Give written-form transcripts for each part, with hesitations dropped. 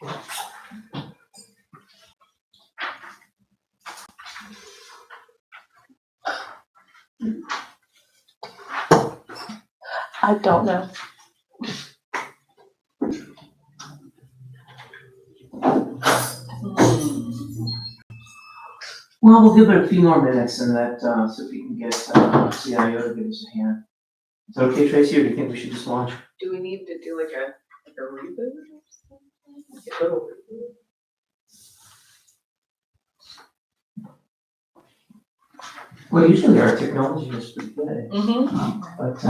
I don't know. Well, we'll give it a few more minutes and that, so if we can get CIO to give us a hand. Is that okay, Tracy, or do you think we should just launch? Do we need to do like a reboot or something? Like a little reboot? Well, usually our technology is pretty good, Mm-hmm. but,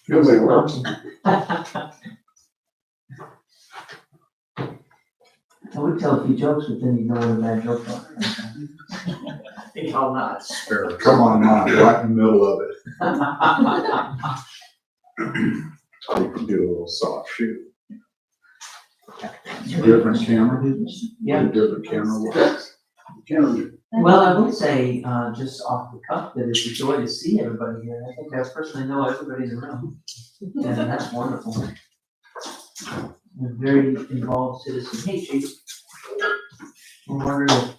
Nobody works. I would tell a few jokes, but then you know what a bad joke was. I think I'll not. Sure, come on now, right in the middle of it. You can do a little soft shoe. Different camera. Yeah. Different camera works. Camera. Well, I would say, just off the cuff, that it's a joy to see everybody here. I think I personally know everybody in the room, and that's wonderful. A very involved citizen. Hey, Chief. I'm wondering if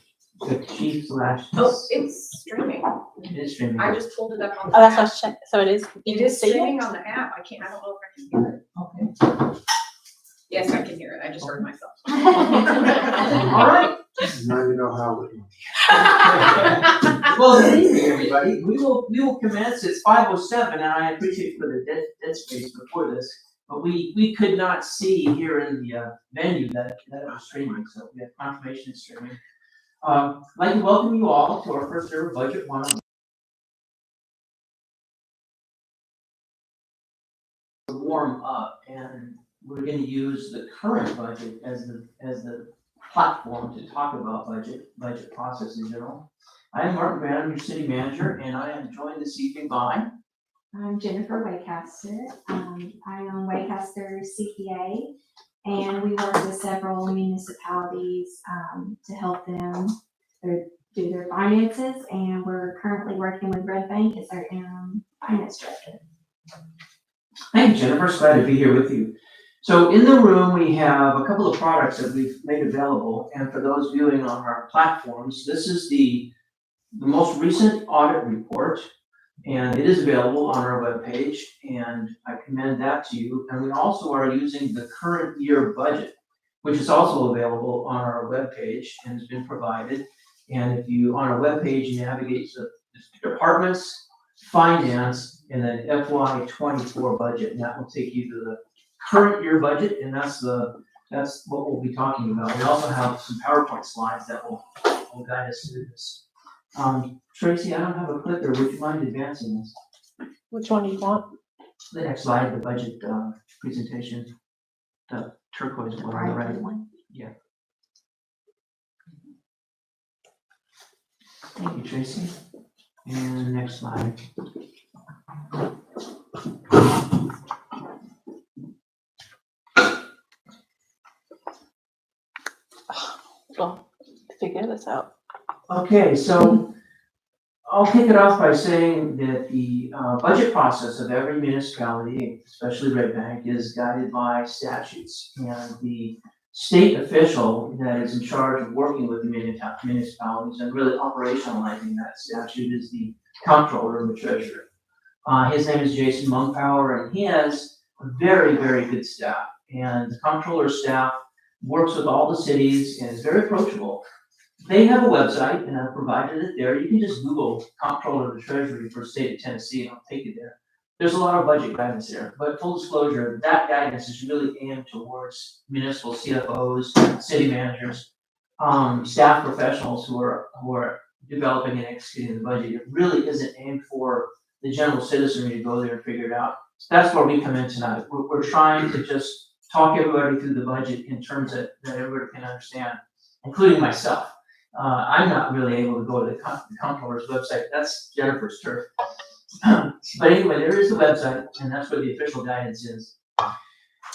the Chief slash. Oh, it's streaming. It is streaming. I just pulled it up on the Oh, that's what I app. was checking. So it is. You It can is see it? streaming on the app. I don't know if I can hear it. Okay. Yes, I can hear it. I just heard myself. All right. Now you know how it. Well, good evening, everybody. We will commence. It's 5:07, and I appreciate for the dead space before this, but we could not see here in the venue that it was streaming, so we have confirmation it's streaming. I'd like to welcome you all to our first ever budget one-on-one. Warm up, and we're going to use the current budget as the platform to talk about budget process in general. I am Mark Graham, your city manager, and I am joined this evening by. I'm Jennifer Waycaster. I own Waycaster CPA, and we work with several municipalities to help them do their finances, and we're currently working with Red Bank as our interim finance director. Thank you, Jennifer. It's glad to be here with you. So in the room, we have a couple of products that we've made available, and for those viewing on our platforms, this is the most recent audit report, and it is available on our webpage, and I commend that to you. And we also are using the current year budget, which is also available on our webpage and has been provided. And if you, on our webpage, you navigate to the departments, finance, and then FY24 budget, and that will take you to the current year budget, and that's what we'll be talking about. We also have some PowerPoint slides that will guide us through this. Tracy, I don't have a clicker. Would you mind advancing this? Which one do you want? The next slide, the budget presentation, the turquoise one on the right. Yeah. Thank you, Tracy. And next slide. Well, figure this out. Okay, so I'll kick it off by saying that the budget process of every municipality, especially Red Bank, is guided by statutes. And the state official that is in charge of working with the municipalities and really operationalizing that statute is the comptroller and the treasurer. His name is Jason Monkpower, and he has a very, very good staff. And the comptroller staff works with all the cities and is very approachable. They have a website, and I've provided it there. You can just Google Comptroller of the Treasury for the state of Tennessee, and I'll take you there. There's a lot of budget guidance there, but full disclosure, that guidance is really aimed towards municipal CFOs, city managers, staff professionals who are developing and executing the budget. It really isn't aimed for the general citizenry to go there and figure it out. So that's where we come in tonight. We're trying to just talk everybody through the budget in terms that everybody can understand, including myself. I'm not really able to go to the comptroller's website. That's Jennifer's turf. But anyway, there is a website, and that's where the official guidance is.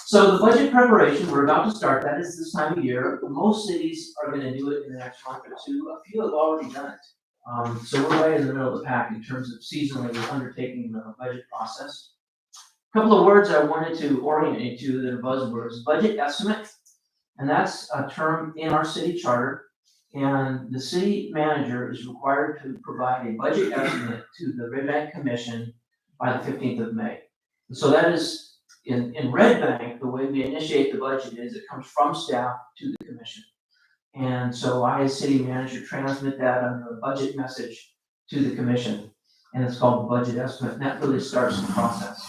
So the budget preparation, we're about to start. That is this time of year. Most cities are going to do it in the next month or two. A few have already done it. So we're right in the middle of the pack in terms of seasonally undertaking the budget process. A couple of words I wanted to orient you to that are buzzwords. Budget estimate. And that's a term in our city charter. And the city manager is required to provide a budget estimate to the Red Bank Commission by the 15th of May. And so that is, in Red Bank, the way we initiate the budget is it comes from staff to the commission. And so I, as city manager, transmit that under a budget message to the commission. And it's called the budget estimate, and that really starts the process.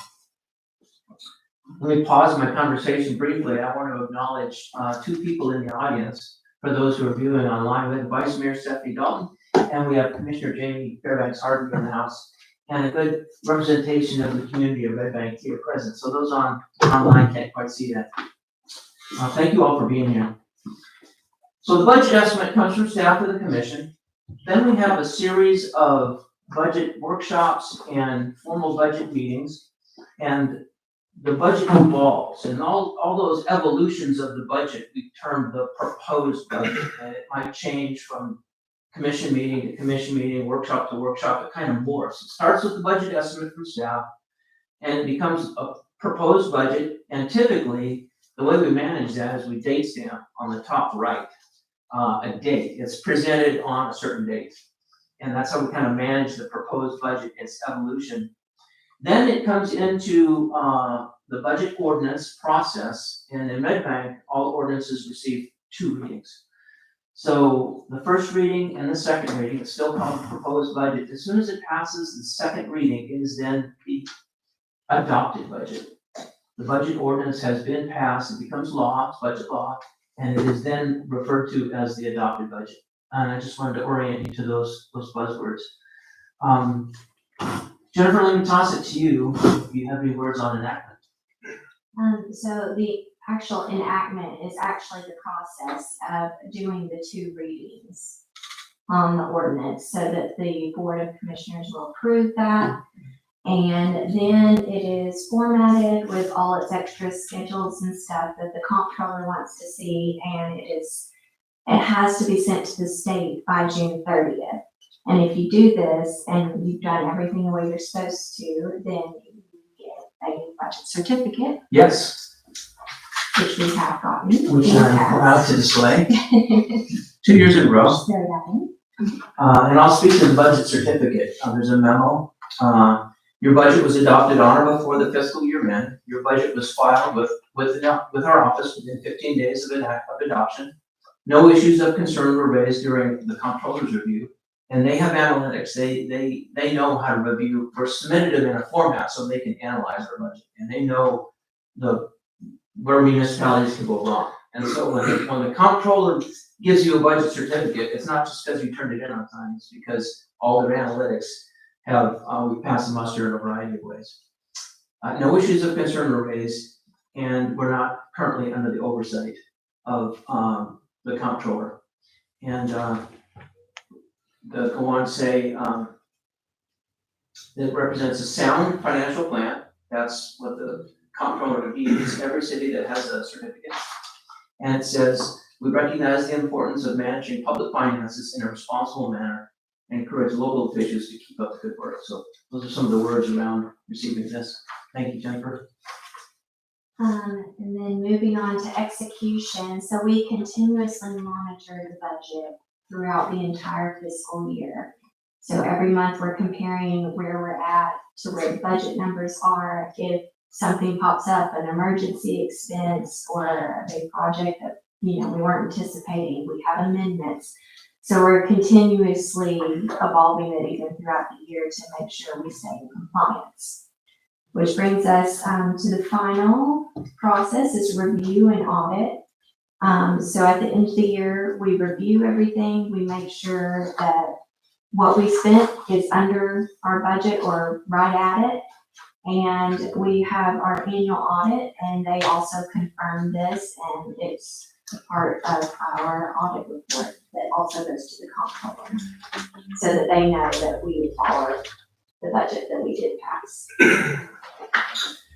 Let me pause my conversation briefly. I want to acknowledge two people in the audience. For those who are viewing online, we have Vice Mayor Stephanie Dalton, and we have Commissioner Jamie Fairbanks Harden in the house, and a good representation of the community of Red Bank here present. So those online can't quite see that. Thank you all for being here. So the budget estimate comes from staff to the commission. Then we have a series of budget workshops and formal budget meetings, and the budget evolves, and all those evolutions of the budget we term the proposed budget, and it might change from commission meeting to commission meeting, workshop to workshop. It kind of morphs. It starts with the budget estimate from staff, and it becomes a proposed budget, and typically the way we manage that is we date stamp on the top right a date. It's presented on a certain date, and that's how we kind of manage the proposed budget, its evolution. Then it comes into the budget ordinance process, and in Red Bank, all ordinances receive 2 readings. So the first reading and the second reading is still called the proposed budget. As soon as it passes the second reading, it is then the adopted budget. The budget ordinance has been passed, it becomes law, it's budget law, and it is then referred to as the adopted budget. And I just wanted to orient you to those buzzwords. Jennifer, let me toss it to you if you have any words on enactment. So the actual enactment is actually the process of doing the 2 readings on the ordinance so that the Board of Commissioners will approve that. And then it is formatted with all its extra schedules and stuff that the comptroller wants to see, and it has to be sent to the state by June 30th. And if you do this and you've done everything the way you're supposed to, then you get a budget certificate, Yes, which we have gotten. which in the I'm proud past. to display 2 years in a row. Very happy. And I'll speak to the budget certificate. There's a memo. Your budget was adopted on or before the fiscal year end. Your budget was filed with our office within 15 days of adoption. No issues of concern were raised during the comptroller's review. And they have analytics. They know how to review. We're submitted them in a format so they can analyze our budget, and they know where municipalities can go wrong. And so when the comptroller gives you a budget certificate, it's not just because you turned it in on time. It's because all their analytics have we passed the muster in a variety of ways. No issues of concern were raised, and we're not currently under the oversight of the comptroller. And go on to say that it represents a sound financial plan. That's what the comptroller reviews every city that has a certificate. And it says, we recognize the importance of managing public finances in a responsible manner and encourage local officials to keep up the good work. So those are some of the words around receiving this. Thank you, Jennifer. And then moving on to execution. So we continuously monitor the budget throughout the entire fiscal year. So every month we're comparing where we're at to where the budget numbers are. If something pops up, an emergency expense or a big project that, we weren't anticipating, we have amendments. So we're continuously evolving it even throughout the year to make sure we stay in compliance. Which brings us to the final process is review and audit. So at the end of the year, we review everything. We make sure that what we spent is under our budget or right at it. And we have our annual audit, and they also confirm this, and it's a part of our audit report that also goes to the comptroller so that they know that we followed the budget that we did pass.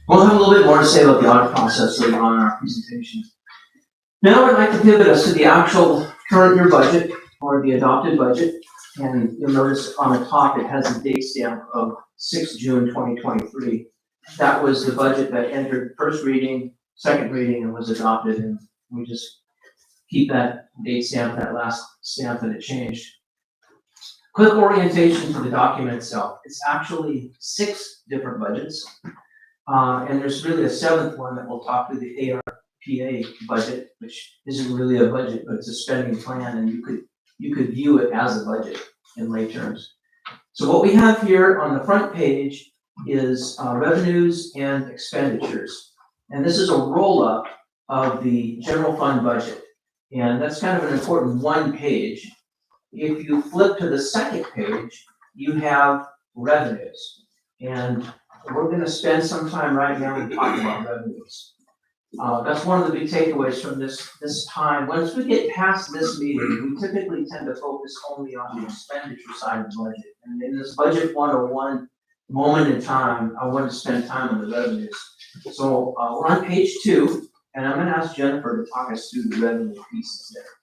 We'll have a little bit more to say about the audit process later on in our presentation. Now I'd like to pivot us to the actual current year budget or the adopted budget. And you'll notice on the top, it has a date stamp of 6 June 2023. That was the budget that entered first reading, second reading, and was adopted. And we just keep that date stamp, that last stamp that it changed. Quick orientation to the document itself. It's actually 6 different budgets. And there's really a 7th one that will talk to the ARPA budget, which isn't really a budget, but it's a spending plan, and you could view it as a budget in lay terms. So what we have here on the front page is revenues and expenditures. And this is a roll-up of the general fund budget. And that's kind of an important one page. If you flip to the second page, you have revenues. And we're gonna spend some time right now and talk about revenues. That's one of the big takeaways from this time. Once we get past this meeting, we typically tend to focus only on the expenditure side of the budget. And in this budget 101 moment in time, I want to spend time on the revenues. So we're on page 2, and I'm gonna ask Jennifer to talk us through the revenue pieces there.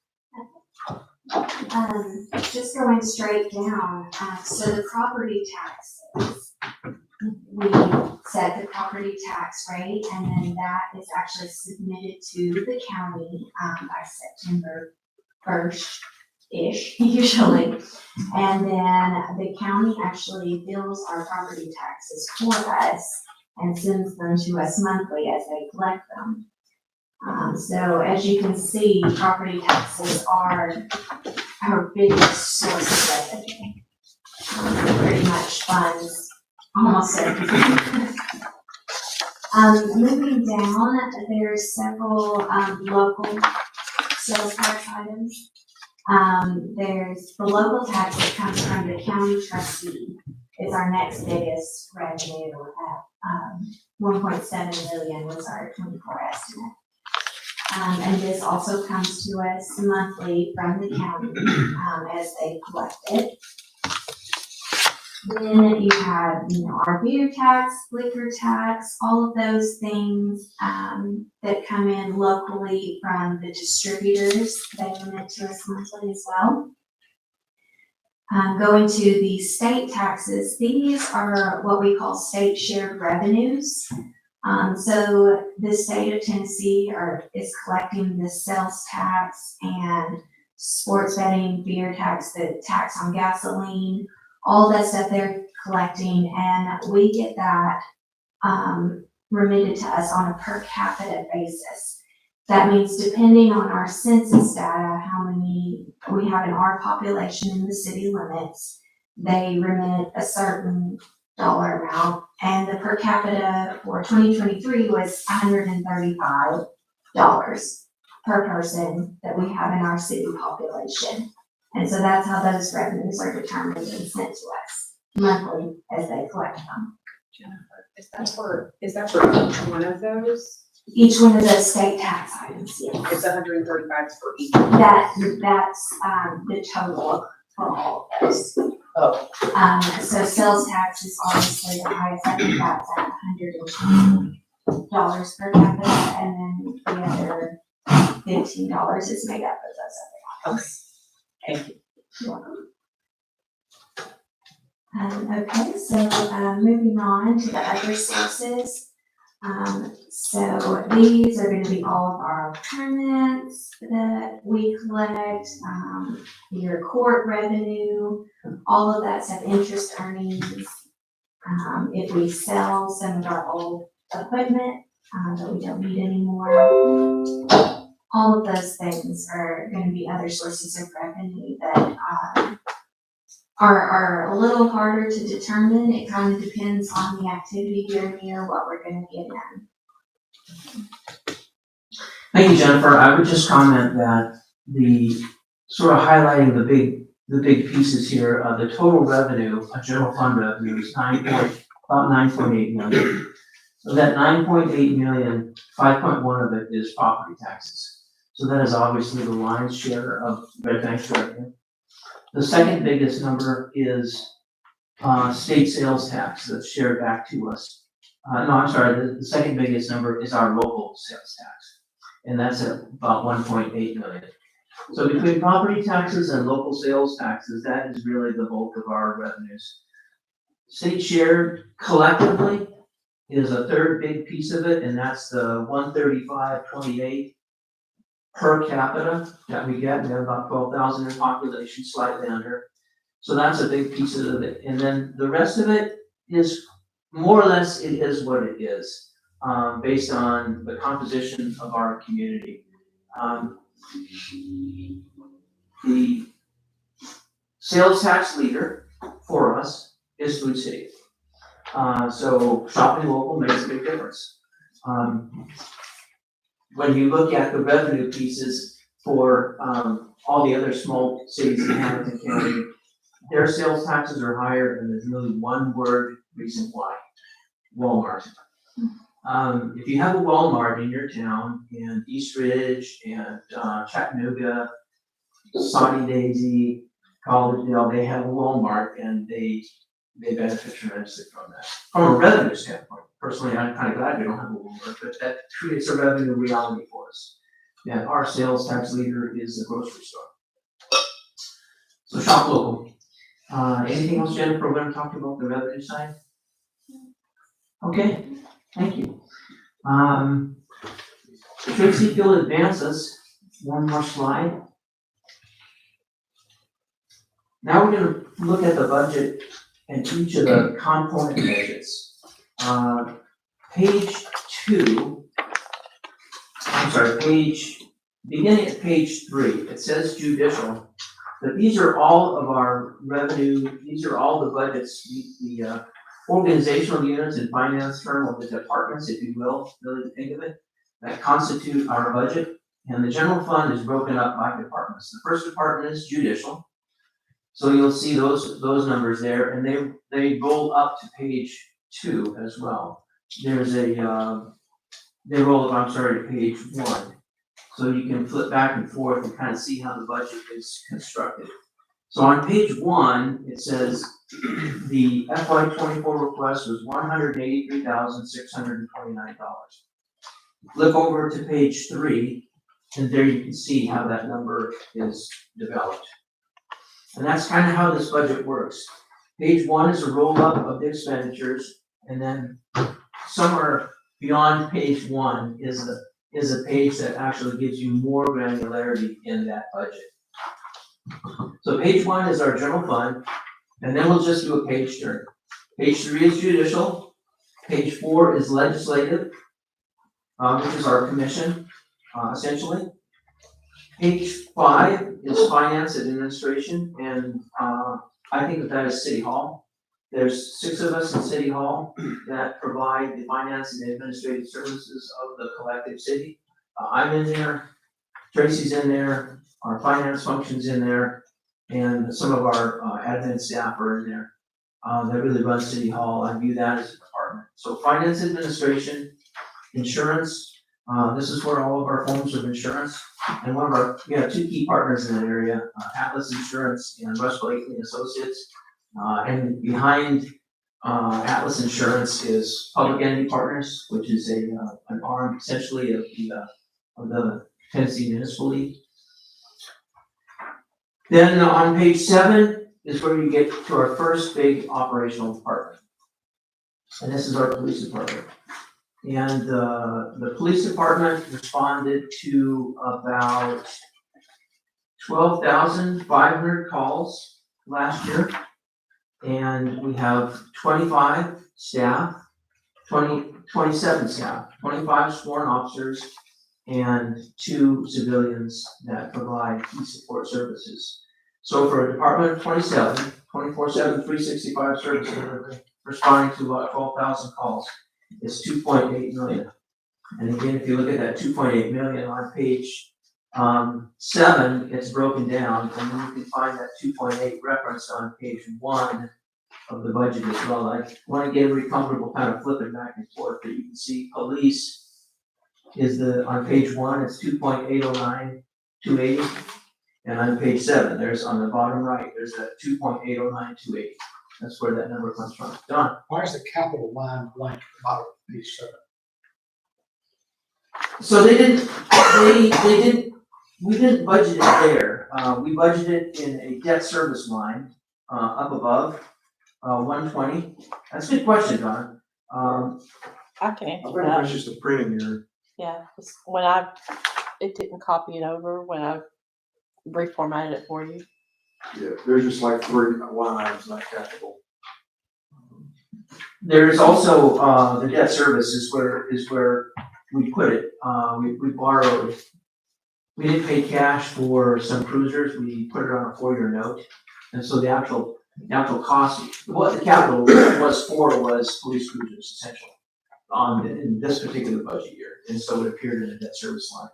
Just going straight down, so the property taxes, we set the property tax rate, and then that is actually submitted to the county, by September 1st-ish, usually. And then the county actually bills our property taxes for us and sends them to us monthly as they collect them. So as you can see, property taxes are our biggest source of revenue. Pretty much funds almost everything. Moving down, there's several local sales tax items. There's the local tax that comes from the county trustee is our next biggest revenue at 1.7 million was our 24 estimate. And this also comes to us monthly from the county as they collect it. Then you have, our beer tax, liquor tax, all of those things that come in locally from the distributors. They remit to us monthly as well. Going to the state taxes, these are what we call state shared revenues. So the state of Tennessee is collecting the sales tax and sports betting, beer tax, the tax on gasoline, all that stuff they're collecting, and we get that remitted to us on a per capita basis. That means depending on our census data, how many we have in our population in the city limits, they remit a certain dollar amount, and the per capita for 2023 was $135 per person that we have in our city population. And so that's how those revenues are determined and sent to us monthly as they collect them. Jennifer, is that for each one of those? Each one of those state tax items, yes. It's 135 for each. That's the total for all of those. Oh. So sales tax is obviously the highest. I think that's at $120 per capita, and then the other $15 is made up of those other items. Thank you. You're welcome. Okay, so moving on to the other sources. So these are going to be all of our permits that we collect, your court revenue, all of that stuff, interest earnings. If we sell some of our old equipment that we don't need anymore, all of those things are going to be other sources of revenue that are a little harder to determine. It kind of depends on the activity during the year, what we're going to get in. Thank you, Jennifer. I would just comment that the sort of highlighting the big pieces here, the total revenue, general fund revenue is about 9.8 million. So that 9.8 million, 5.1 of it is property taxes. So that is obviously the lion's share of Red Bank's revenue. The second biggest number is state sales tax that's shared back to us. The second biggest number is our local sales tax, and that's at about 1.8 million. So between property taxes and local sales taxes, that is really the bulk of our revenues. State shared collectively is a third big piece of it, and that's the 135.28. per capita that we get. We have about 12,000 in population, slightly under. So that's a big piece of it. And then the rest of it is more or less, it is what it is, based on the composition of our community. The sales tax leader for us is Food City. So shopping local makes a big difference. When you look at the revenue pieces for all the other small cities in Hamilton County, their sales taxes are higher, and there's really one word reason why: Walmart. If you have a Walmart in your town, in East Ridge and Chattanooga, Saudi Daisy, Collegedale, they have a Walmart, and they benefit tremendously from that. From a revenue standpoint, personally, I'm kind of glad we don't have a Walmart, but that creates a revenue reality for us. And our sales tax leader is the grocery store. So shop local. Anything else, Jennifer, we're gonna talk about the revenue side? Okay, thank you. Tracy, if you'll advance us one more slide. Now we're gonna look at the budget and each of the component budgets. Page 2, beginning at page 3, it says judicial, but these are all of our revenue, these are all the budgets, the organizational units in finance term, or the departments, if you will, really think of it, that constitute our budget. And the general fund is broken up by departments. The first department is judicial. So you'll see those numbers there, and they roll up to page 2 as well. There's they roll up, to page 1. So you can flip back and forth and kind of see how the budget is constructed. So on page 1, it says the FY24 request was $183,629. Flip over to page 3, and there you can see how that number is developed. And that's kind of how this budget works. Page 1 is a roll-up of the expenditures, and then somewhere beyond page 1 is a page that actually gives you more granularity in that budget. So page 1 is our general fund, and then we'll just do a page turn. Page 3 is judicial. Page 4 is legislative, which is our commission, essentially. Page 5 is finance and administration, and I think that is City Hall. There's 6 of us in City Hall that provide the finance and administrative services of the collective city. I'm in there, Tracy's in there, our finance function's in there, and some of our admin staff are in there. That really run City Hall. I view that as a department. So finance administration, insurance, this is where all of our forms of insurance, and we have 2 key partners in that area, Atlas Insurance and Russ Blakely Associates. And behind Atlas Insurance is Public Entity Partners, which is an arm essentially of the Tennessee Municipal League. Then on page 7 is where you get to our first big operational department. And this is our police department. And the police department responded to about 12,500 calls last year. And we have 27 staff, 25 sworn officers, and 2 civilians that provide key support services. So for a department of 27, 24/7, 365 service delivery, responding to about 12,000 calls, is 2.8 million. And again, if you look at that 2.8 million on page 7, it's broken down, and then you can find that 2.8 referenced on page 1 of the budget as well. I want to get everybody comfortable kind of flipping back and forth, but you can see police is on page 1, it's 2.809,280. And on page 7, there's on the bottom right, there's that 2.809,280. That's where that number comes from. Don? Why is the capital line blank at the bottom of page 7? So we didn't budget it there. We budgeted in a debt service line, up above, 120. That's a good question, Don. I can I answer think that. that's just a printing error. Yeah, 'cause when I it didn't copy it over when I reformatted it for you. Yeah, there's just like 3 line items, not capital. There's also, the debt service is where we put it. We borrowed, we didn't pay cash for some cruisers, we put it on a 4-year note. And so the actual cost, what the capital was for was police cruisers essentially, in this particular budget year. And so it appeared in the debt service line.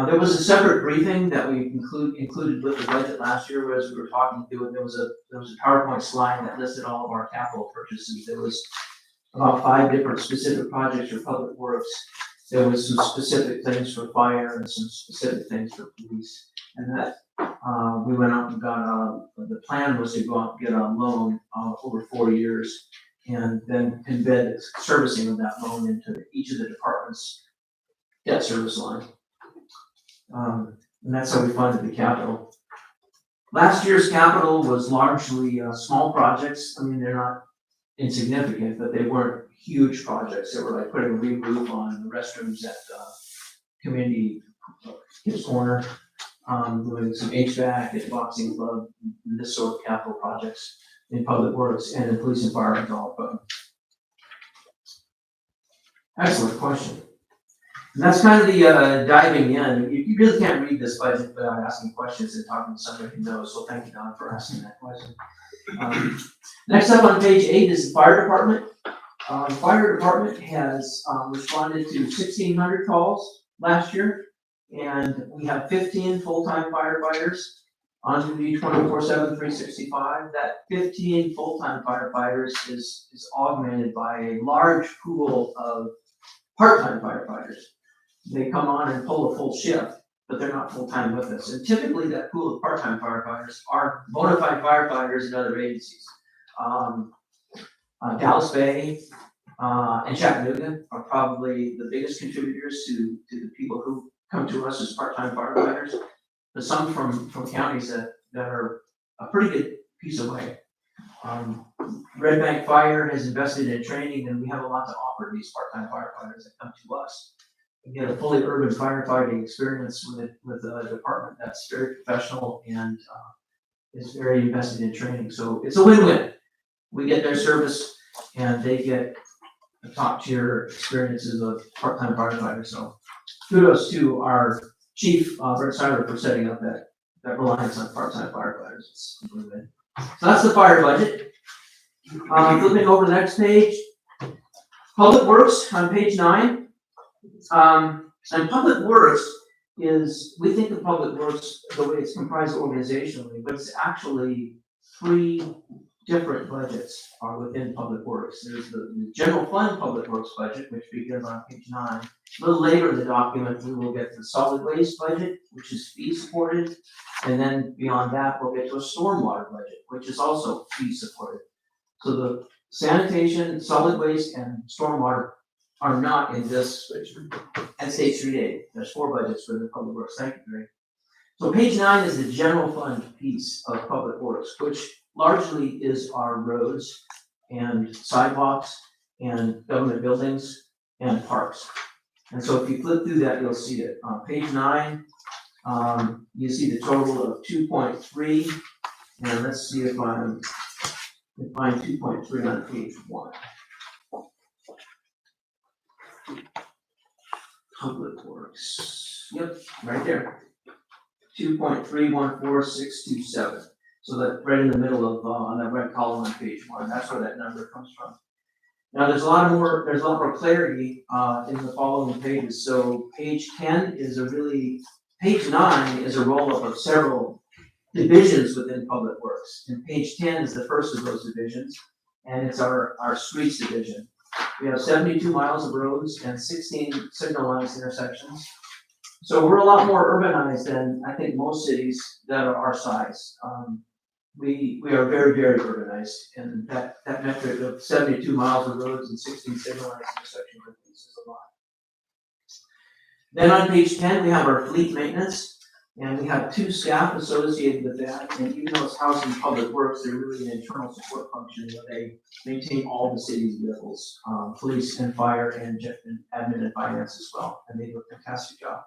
There was a separate briefing that we included with the budget last year as we were talking through it. There was a PowerPoint slide that listed all of our capital purchases. There was about 5 different specific projects for public works. There was some specific things for fire and some specific things for police. And that, we went out and got, the plan was to go out and get a loan over 4 years and then embed the servicing of that loan into each of the departments' debt service line. And that's how we funded the capital. Last year's capital was largely small projects. I mean, they're not insignificant, but they weren't huge projects. They were like putting a re-roof on the restrooms at Community Kids Corner, doing some HVAC at the boxing club, and this sort of capital projects in public works and in police and fire and all. Excellent question. And that's kind of the diving in. You really can't read this budget without asking questions and talking to somebody who knows. So thank you, Don, for asking that question. Next up on page 8 is the fire department. The fire department has responded to 1,600 calls last year, and we have 15 full-time firefighters on duty 24/7, 365. That 15 full-time firefighters is augmented by a large pool of part-time firefighters. They come on and pull a full shift, but they're not full-time with us. And typically that pool of part-time firefighters are bona fide firefighters in other agencies. Dallas Bay and Chattanooga are probably the biggest contributors to the people who come to us as part-time firefighters. But some from counties that are a pretty good piece away. Red Bank Fire has invested in training, and we have a lot to offer these part-time firefighters that come to us. We get a fully urban firefighting experience with a department that's very professional and is very invested in training. So it's a win-win. We get their service and they get the top tier experiences of part-time firefighters. So kudos to our chief, Brett Seiler, for setting up that reliance on part-time firefighters. It's a win-win. So that's the fire budget. Flipping over to the next page, Public Works on page 9. And Public Works is, we think of Public Works the way it's comprised organizationally, but it's actually 3 different budgets are within Public Works. There's the general fund Public Works budget, which begins on page 9. A little later in the document, we will get to the solid waste budget, which is fee supported. And then beyond that, we'll get to a stormwater budget, which is also fee supported. So the sanitation, solid waste, and stormwater are not in this at State Street 8. There's 4 budgets for the Public Works. Thank you, Greg. So page 9 is the general fund piece of Public Works, which largely is our roads and sidewalks and government buildings and parks. And so if you flip through that, you'll see it. On page 9, you see the total of 2.3. And let's see if I can find 2.3 on page 1. Public Works. Yep, right there. 2.314627. So that right in the middle of on that red column on page 1. That's where that number comes from. Now there's a lot more clarity in the following pages. So page 10 is page 9 is a roll-up of several divisions within Public Works. And page 10 is the first of those divisions, and it's our streets division. We have 72 miles of roads and 16 signalized intersections. So we're a lot more urbanized than I think most cities that are our size. We are very, very urbanized, and that metric of 72 miles of roads and 16 signalized intersections is a lot. Then on page 10, we have our fleet maintenance. And we have 2 staff associated with that, and even though it's housing public works, they're really an internal support function where they maintain all the city's vehicles, police and fire and admin and finance as well, and they do a fantastic job.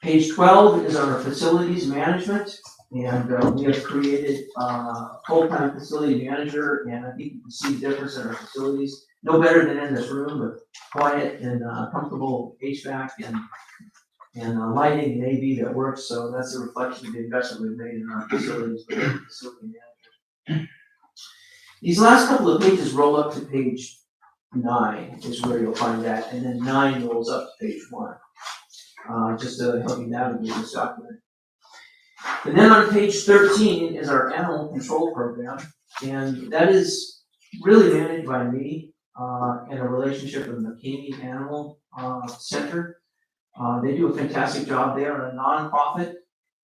Page 12 is our facilities management, and we have created a full-time facility manager, and I think you can see the difference in our facilities. No better than in this room with quiet and comfortable HVAC and lighting and AV that works, so that's a reflection of the investment we've made in our facilities with the facility manager. These last couple of pages roll up to page 9 is where you'll find that, and then 9 rolls up to page 1, just to help you navigate this document. And then on page 13 is our animal control program, and that is really managed by me in a relationship with McCamey Animal Center. They do a fantastic job. They are a nonprofit,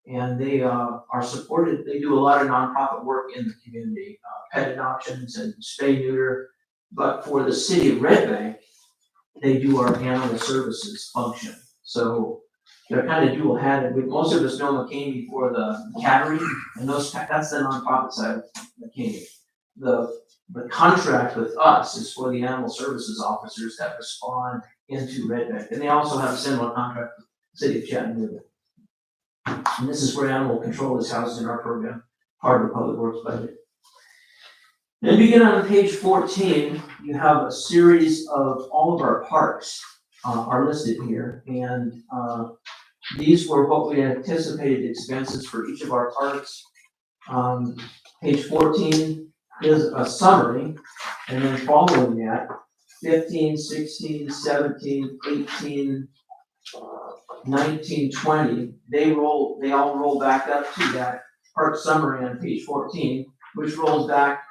and they are supported. They do a lot of nonprofit work in the community, pet adoptions and spay neuter. But for the city of Red Bank, they do our animal services function. So they're kind of dual-hatted. Most of us know McCamey for the cattery, and that's the nonprofit side of McCamey. The contract with us is for the animal services officers that respond into Red Bank, and they also have a similar contract with the city of Chattanooga. And this is where animal control is housed in our program, part of the public works budget. Then begin on page 14, you have a series of all of our parks are listed here, and these were what we anticipated expenses for each of our parks. Page 14 is a summary, and then following that, 15, 16, 17, 18, 19, 20, they all roll back up to that park summary on page 14, which rolls back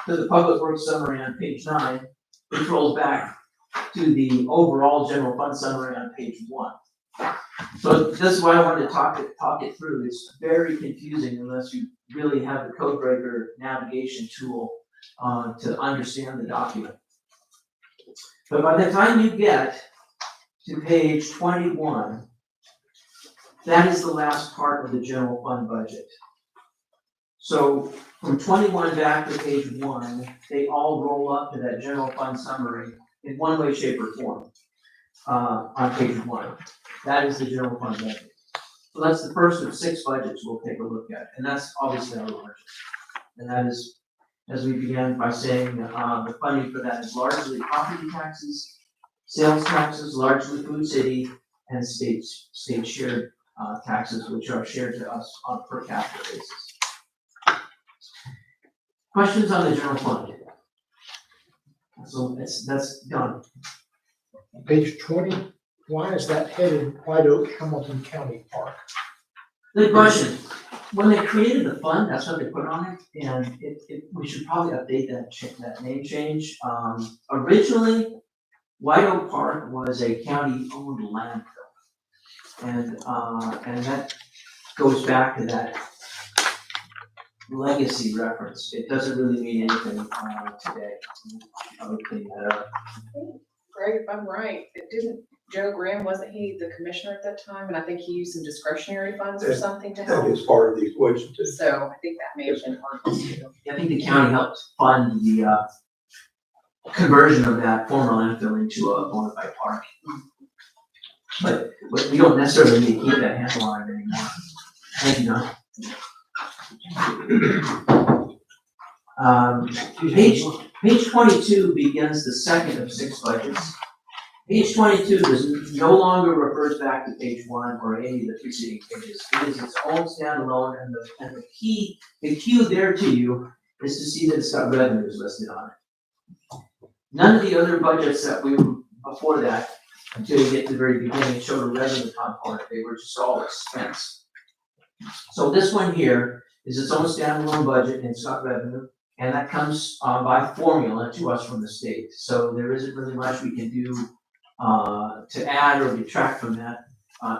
to the public works summary on page 9, which rolls back to the overall general fund summary on page 1. So this is why I wanted to talk it through. It's very confusing unless you really have the Codebreaker navigation tool to understand the document. But by the time you get to page 21, that is the last part of the general fund budget. So from 21 back to page 1, they all roll up to that general fund summary in one way, shape, or form on page 1. That is the general fund budget. So that's the first of 6 budgets we'll take a look at, and that's obviously our largest. And that is, as we began by saying, the funding for that is largely property taxes, sales taxes, largely Food City, and state shared taxes, which are shared to us on a per capita basis. Questions on the general fund? So that's done. Page 20, why is that headed White Oak Hamilton County Park? Good question. When they created the fund, that's what they put on it, and we should probably update that name change. Originally, White Oak Park was a county-owned landfill, and that goes back to that legacy reference. It doesn't really mean anything today. I would clean that up. Greg, if I'm right, Joe Graham, wasn't he the commissioner at that time? And I think he used some discretionary funds or something to That help. is part of the equation too. So I think that may have been part of it too. I think the county helped fund the conversion of that former landfill into a bona fide park. But we don't necessarily need to keep that handle on it anymore. Thank you, Don. Page 22 begins the second of 6 budgets. Page 22 no longer refers back to page 1 or any of the preceding pages. It is its own standalone, and the cue there to you is to see that it's got revenues listed on it. None of the other budgets that we were before that, until you get to the very beginning, showed a revenue component. They were just all expense. So this one here is its own standalone budget, and it's got revenue, and that comes by formula to us from the state. So there isn't really much we can do to add or detract from that.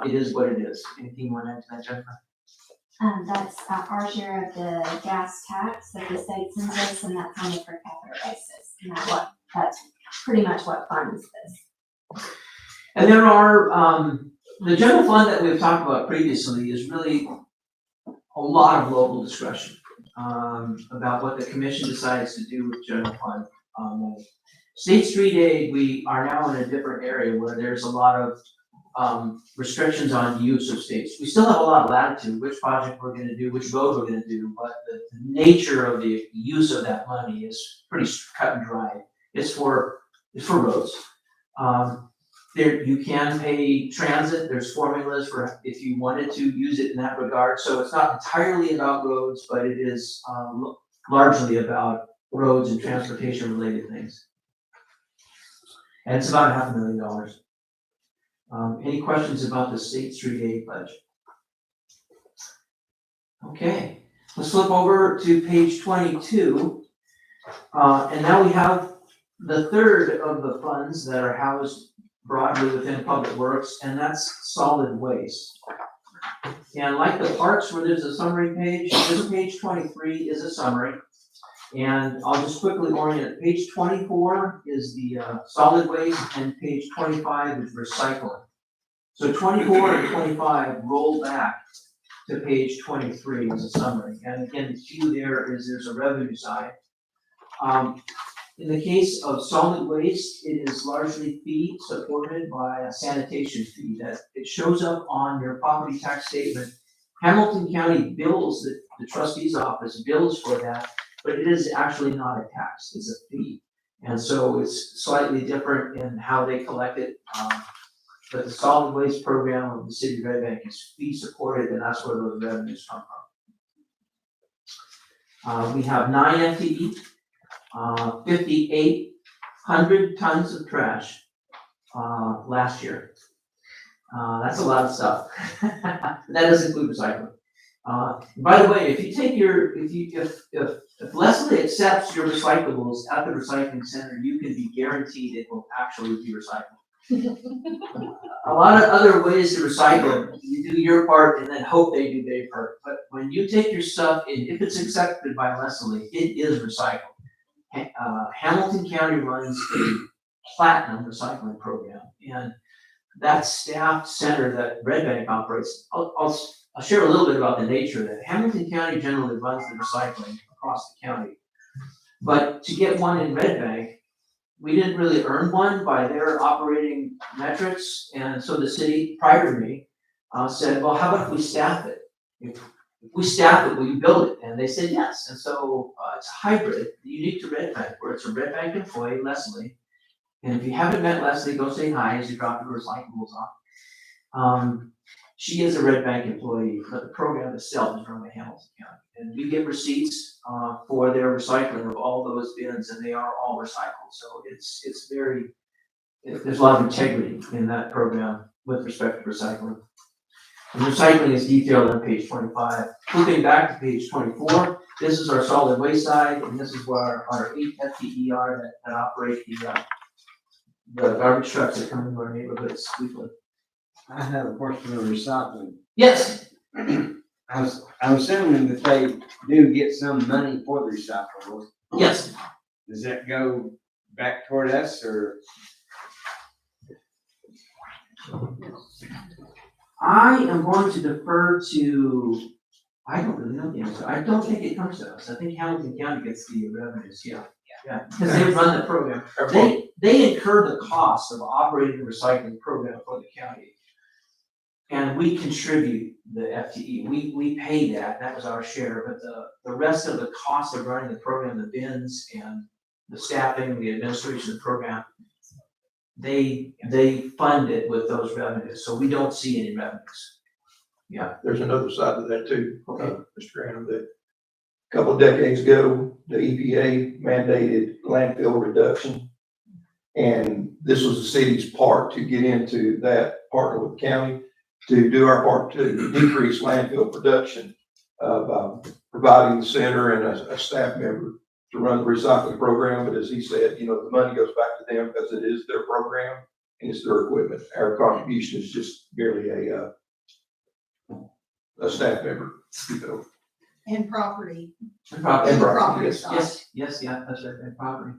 It is what it is. Anything you want to add to that, Jennifer? That's our share of the gas tax that the state sends us, and that's on a per capita basis. And that's pretty much what funds this. And there are The general fund that we've talked about previously is really a lot of local discretion, about what the commission decides to do with general fund. State street aid, we are now in a different area where there's a lot of, restrictions on use of states. We still have a lot of latitude, which project we're gonna do, which road we're gonna do, but the nature of the use of that money is pretty cut and dry. It's for roads. There, you can pay transit, there's formulas for if you wanted to use it in that regard, so it's not entirely about roads, but it is, largely about roads and transportation related things. And it's about $500,000. Any questions about the state street aid budget? Okay, let's flip over to page 22. And now we have the third of the funds that are housed broadly within Public Works, and that's solid waste. And like the parks where there's a summary page, this page 23 is a summary. And I'll just quickly orient. Page 24 is the solid waste, and page 25 is recycling. So 24 and 25 roll back to page 23 as a summary. And again, the key there is there's a revenue side. In the case of solid waste, it is largely fee supported by a sanitation fee that it shows up on your property tax statement. Hamilton County bills, the trustee's office bills for that, but it is actually not a tax, it's a fee. And so it's slightly different in how they collect it. But the solid waste program of the city of Red Bank is fee supported, and that's where those revenues come from. We have 9 FTE, 5,800 tons of trash last year. That's a lot of stuff. That doesn't include recycling. By the way, if Leslie accepts your recyclables at the recycling center, you can be guaranteed it will actually be recycled. A lot of other ways to recycle, you do your part and then hope they do their part. But when you take your stuff, if it's accepted by Leslie, it is recycled. Hamilton County runs a platinum recycling program, and that staffed center that Red Bank operates, I'll share a little bit about the nature of that. Hamilton County generally runs the recycling across the county. But to get one in Red Bank, we didn't really earn one by their operating metrics, and so the city, prior to me, said, well, how about if we staff it? If we staff it, will you build it? And they said yes, and so it's a hybrid, unique to Red Bank, where it's a Red Bank employee, Leslie, and if you haven't met Leslie, go say hi as you drop your recyclables off. She is a Red Bank employee, but the program itself is run by Hamilton County. And we get receipts for their recycling of all those bins, and they are all recycled. So it's very, there's a lot of integrity in that program with respect to recycling. And recycling is detailed on page 25. Flipping back to page 24, this is our solid waste side, and this is where our 8 FTE are that operate the garbage trucks that come into our neighborhoods weekly. I have a question on recycling. Yes. I'm assuming that they do get some money for the recyclables. Yes. Does that go back toward us, or? I am going to defer to, I don't really know the answer. I don't think it comes to us. I think Hamilton County gets the revenues, yeah. Yeah, because they run the program. They incur the cost of operating the recycling program for the county. And we contribute the FTE. We pay that. That was our share. But the rest of the cost of running the program, the bins and the staffing, the administration of the program, they fund it with those revenues. So we don't see any revenues. Yeah. There's another side to that too, Okay. Mr. Graham, that a couple of decades ago, the EPA mandated landfill reduction. And this was the city's part to get into that, partner with the county, to do our part to decrease landfill production by providing the center and a staff member to run the recycling program. But as he said, the money goes back to them because it is their program and it's their equipment. Our contribution is just merely a staff member, And property. And property. And property, Property yes. side. Yes, yeah, that's right, and property.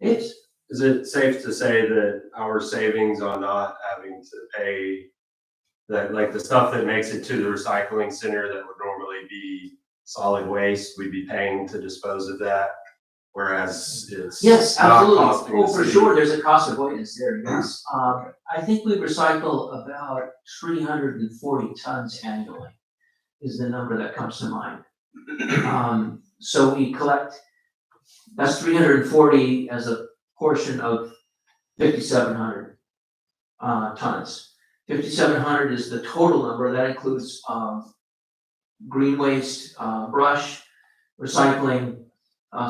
Is it safe to say that our savings on not having to pay That, like, the stuff that makes it to the recycling center that would normally be solid waste, we'd be paying to dispose of that. Whereas it's Yes, not absolutely. costing Oh, the for city. sure, there's a cost avoidance there, yes. I think we recycle about 340 tons annually is the number that comes to mind. So we collect, that's 340 as a portion of 5,700 tons. 5,700 is the total number. That includes green waste, brush, recycling,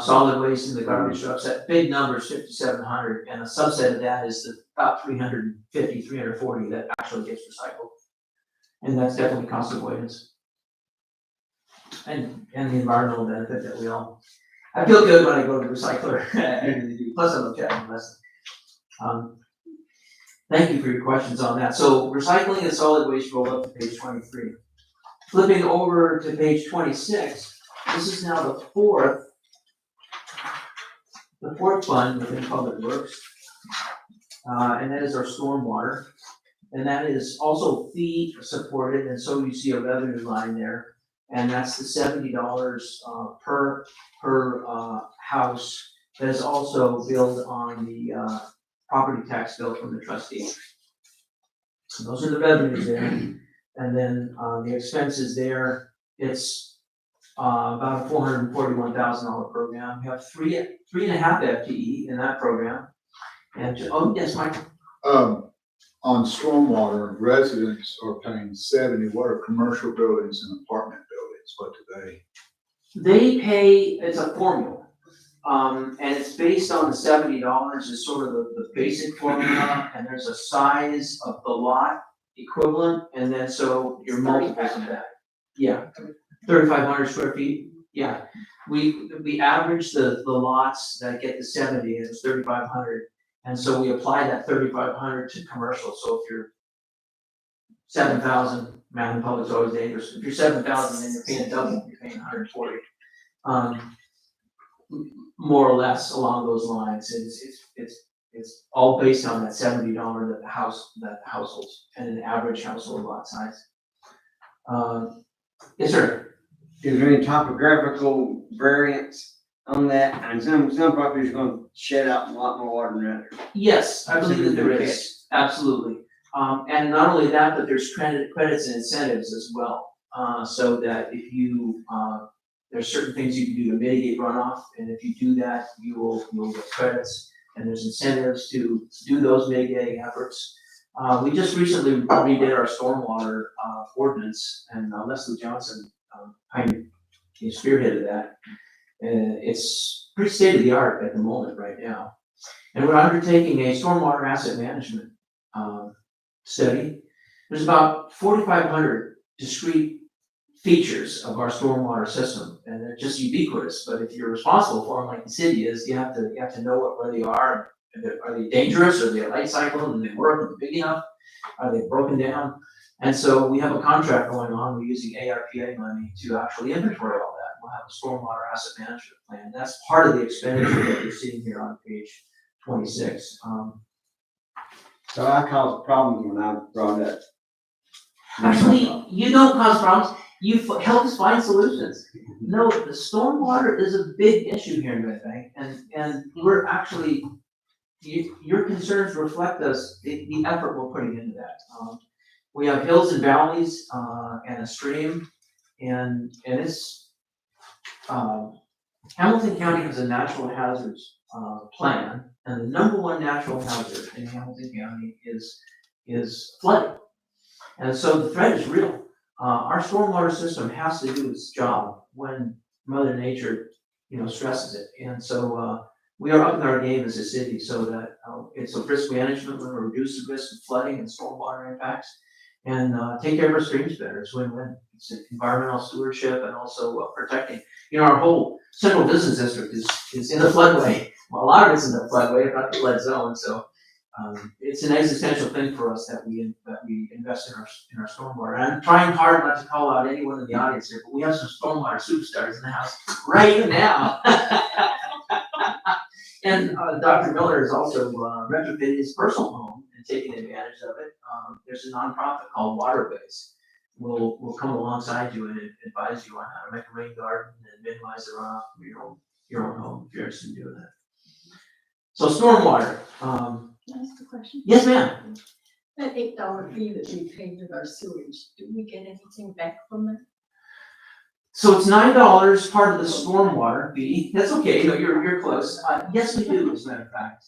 solid waste in the garbage trucks. That big number is 5,700, and a subset of that is about 350, 340 that actually gets recycled. And that's definitely cost avoidance. And the environmental benefit that we all, I feel good when I go to the recycler. Plus I'm objecting less. Thank you for your questions on that. So recycling and solid waste roll up to page 23. Flipping over to page 26, this is now the fourth fund within Public Works. And that is our stormwater. And that is also fee supported, and so you see a revenue line there. And that's the $70 per house that is also billed on the property tax bill from the trustee. So those are the revenues there. And then the expenses there, it's about a $441,000 program. We have three and a half FTE in that program. And, oh, yes, Mike? On stormwater, residents are paying 70. What are commercial buildings and apartment buildings? What do they? They pay, it's a formula. And it's based on the $70 is sort of the basic formula, and there's a size of the lot equivalent, and then so your multiples of that. Yeah, 3,500 square feet, yeah. We average the lots that get the 70, and it's 3,500. And so we apply that 3,500 to commercial. So if you're 7,000, math in public is always dangerous. If you're 7,000, then you're paying double, you're paying 140. More or less along those lines. It's all based on that $70 that the households and an average household lot size. Yes, sir. Is there any topographical variance on that? And some properties are gonna shed out a lot more water than others. Yes, I believe that there is, absolutely. And not only that, but there's credits and incentives as well. So that if you, there's certain things you can do to mitigate runoff, and if you do that, you'll get credits. And there's incentives to do those mitigating efforts. We just recently redid our stormwater ordinance, and Leslie Johnson kind of spearheaded that. It's pretty state of the art at the moment right now. And we're undertaking a stormwater asset management study. There's about 4,500 discrete features of our stormwater system, and they're just ubiquitous. But if you're responsible for them, like the city is, you have to know where they are. Are they dangerous? Are they a light cycle? Do they work? Are they big enough? Are they broken down? And so we have a contract going on. We're using ARPA money to actually inventory all that. We'll have a stormwater asset management plan. That's part of the expenditure that you're seeing here on page 26. So I caused problems when I brought up. Actually, you don't cause problems. You help us find solutions. No, the stormwater is a big issue here in Red Bank, and we're actually, your concerns reflect the effort we're putting into that. We have hills and valleys and a stream, and it's Hamilton County has a natural hazards plan, and the number one natural hazard in Hamilton County is flooding. And so the threat is real. Our stormwater system has to do its job when Mother Nature, stresses it. And so we are upping our game as a city so that it's a risk management, we're gonna reduce the risk of flooding and stormwater impacts and take care of our streams better. It's win-win. It's environmental stewardship and also protecting. Our whole central business district is in the floodway. Well, a lot of it's in the floodway, if not the flood zone. So it's an existential thing for us that we invest in our stormwater. And I'm trying hard not to call out anyone in the audience here, but we have some stormwater superstars in the house right now. And Dr. Miller has also retrofitted his personal home and taking advantage of it, there's a nonprofit called Waterways. We'll come alongside you and advise you on how to make a rain garden and minimize the runoff from your own home if you're interested in doing that. So stormwater, Can I ask a question? yes, ma'am. That $8 fee that we pay with our sewage, do we get anything back from that? So it's $9 part of the stormwater fee. That's okay, you're close. Yes, we do, as a matter of fact.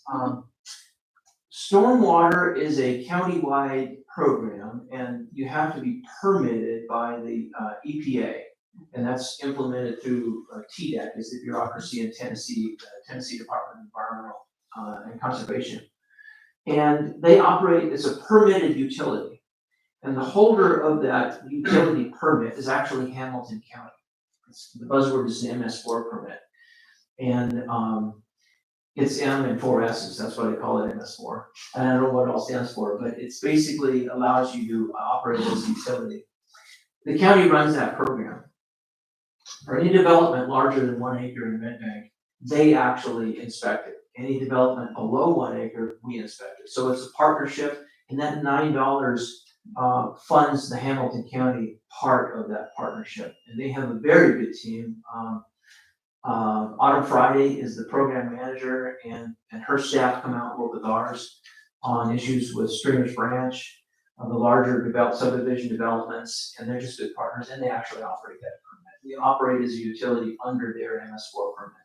Stormwater is a countywide program, and you have to be permitted by the EPA. And that's implemented through TDEC, is the bureaucracy in Tennessee, Tennessee Department of Environmental and Conservation. And they operate as a permitted utility. And the holder of that utility permit is actually Hamilton County. The buzzword is an MS4 permit. And it's M and 4 S's, that's why they call it MS4. And I don't know what it all stands for, but it's basically allows you to operate as a utility. The county runs that program. For any development larger than 1 acre in Red Bank, they actually inspect it. Any development below 1 acre, we inspect it. So it's a partnership, and that $9 funds the Hamilton County part of that partnership. And they have a very good team. Autumn Friday is the program manager, and her staff come out and work with ours on issues with Stringers Branch, the larger subdivision developments, and they're just good partners, and they actually operate that permit. We operate as a utility under their MS4 permit.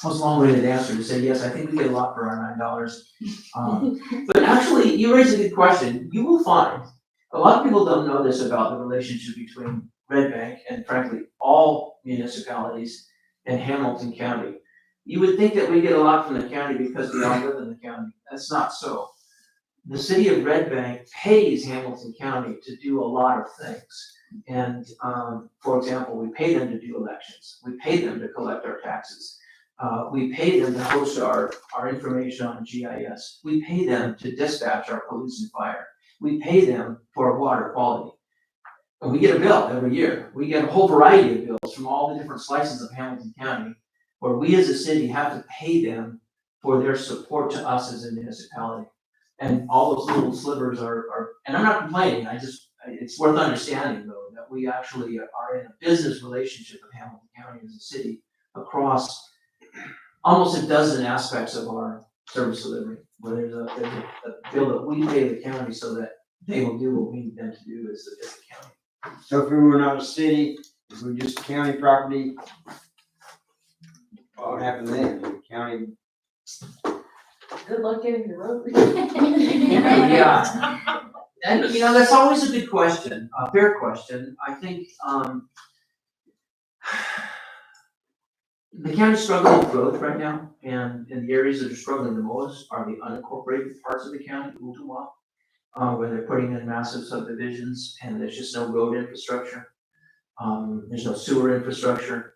That was a long-winded answer to say, yes, I think we get a lot for our $9. But actually, you raise a good question. You will find, a lot of people don't know this about the relationship between Red Bank and frankly, all municipalities in Hamilton County. You would think that we get a lot from the county because we all live in the county. That's not so. The city of Red Bank pays Hamilton County to do a lot of things. And for example, we pay them to do elections. We pay them to collect our taxes. We pay them to host our information on GIS. We pay them to dispatch our police and fire. We pay them for water quality. And we get a bill every year. We get a whole variety of bills from all the different slices of Hamilton County, where we as a city have to pay them for their support to us as a municipality. And all those little slivers are and I'm not complaining, it's worth understanding though, that we actually are in a business relationship with Hamilton County as a city across almost a dozen aspects of our service delivery, where there's a bill that we pay the county so that they will do what we need them to do as a county. So if we were not a city, if we were just county property, what would happen then? The county, Good luck getting the road. Yeah. And that's always a good question, a fair question. I think the county's struggling with growth right now, and the areas that are struggling the most are the unincorporated parts of the county, Utuwa, where they're putting in massive subdivisions and there's just no road infrastructure. There's no sewer infrastructure.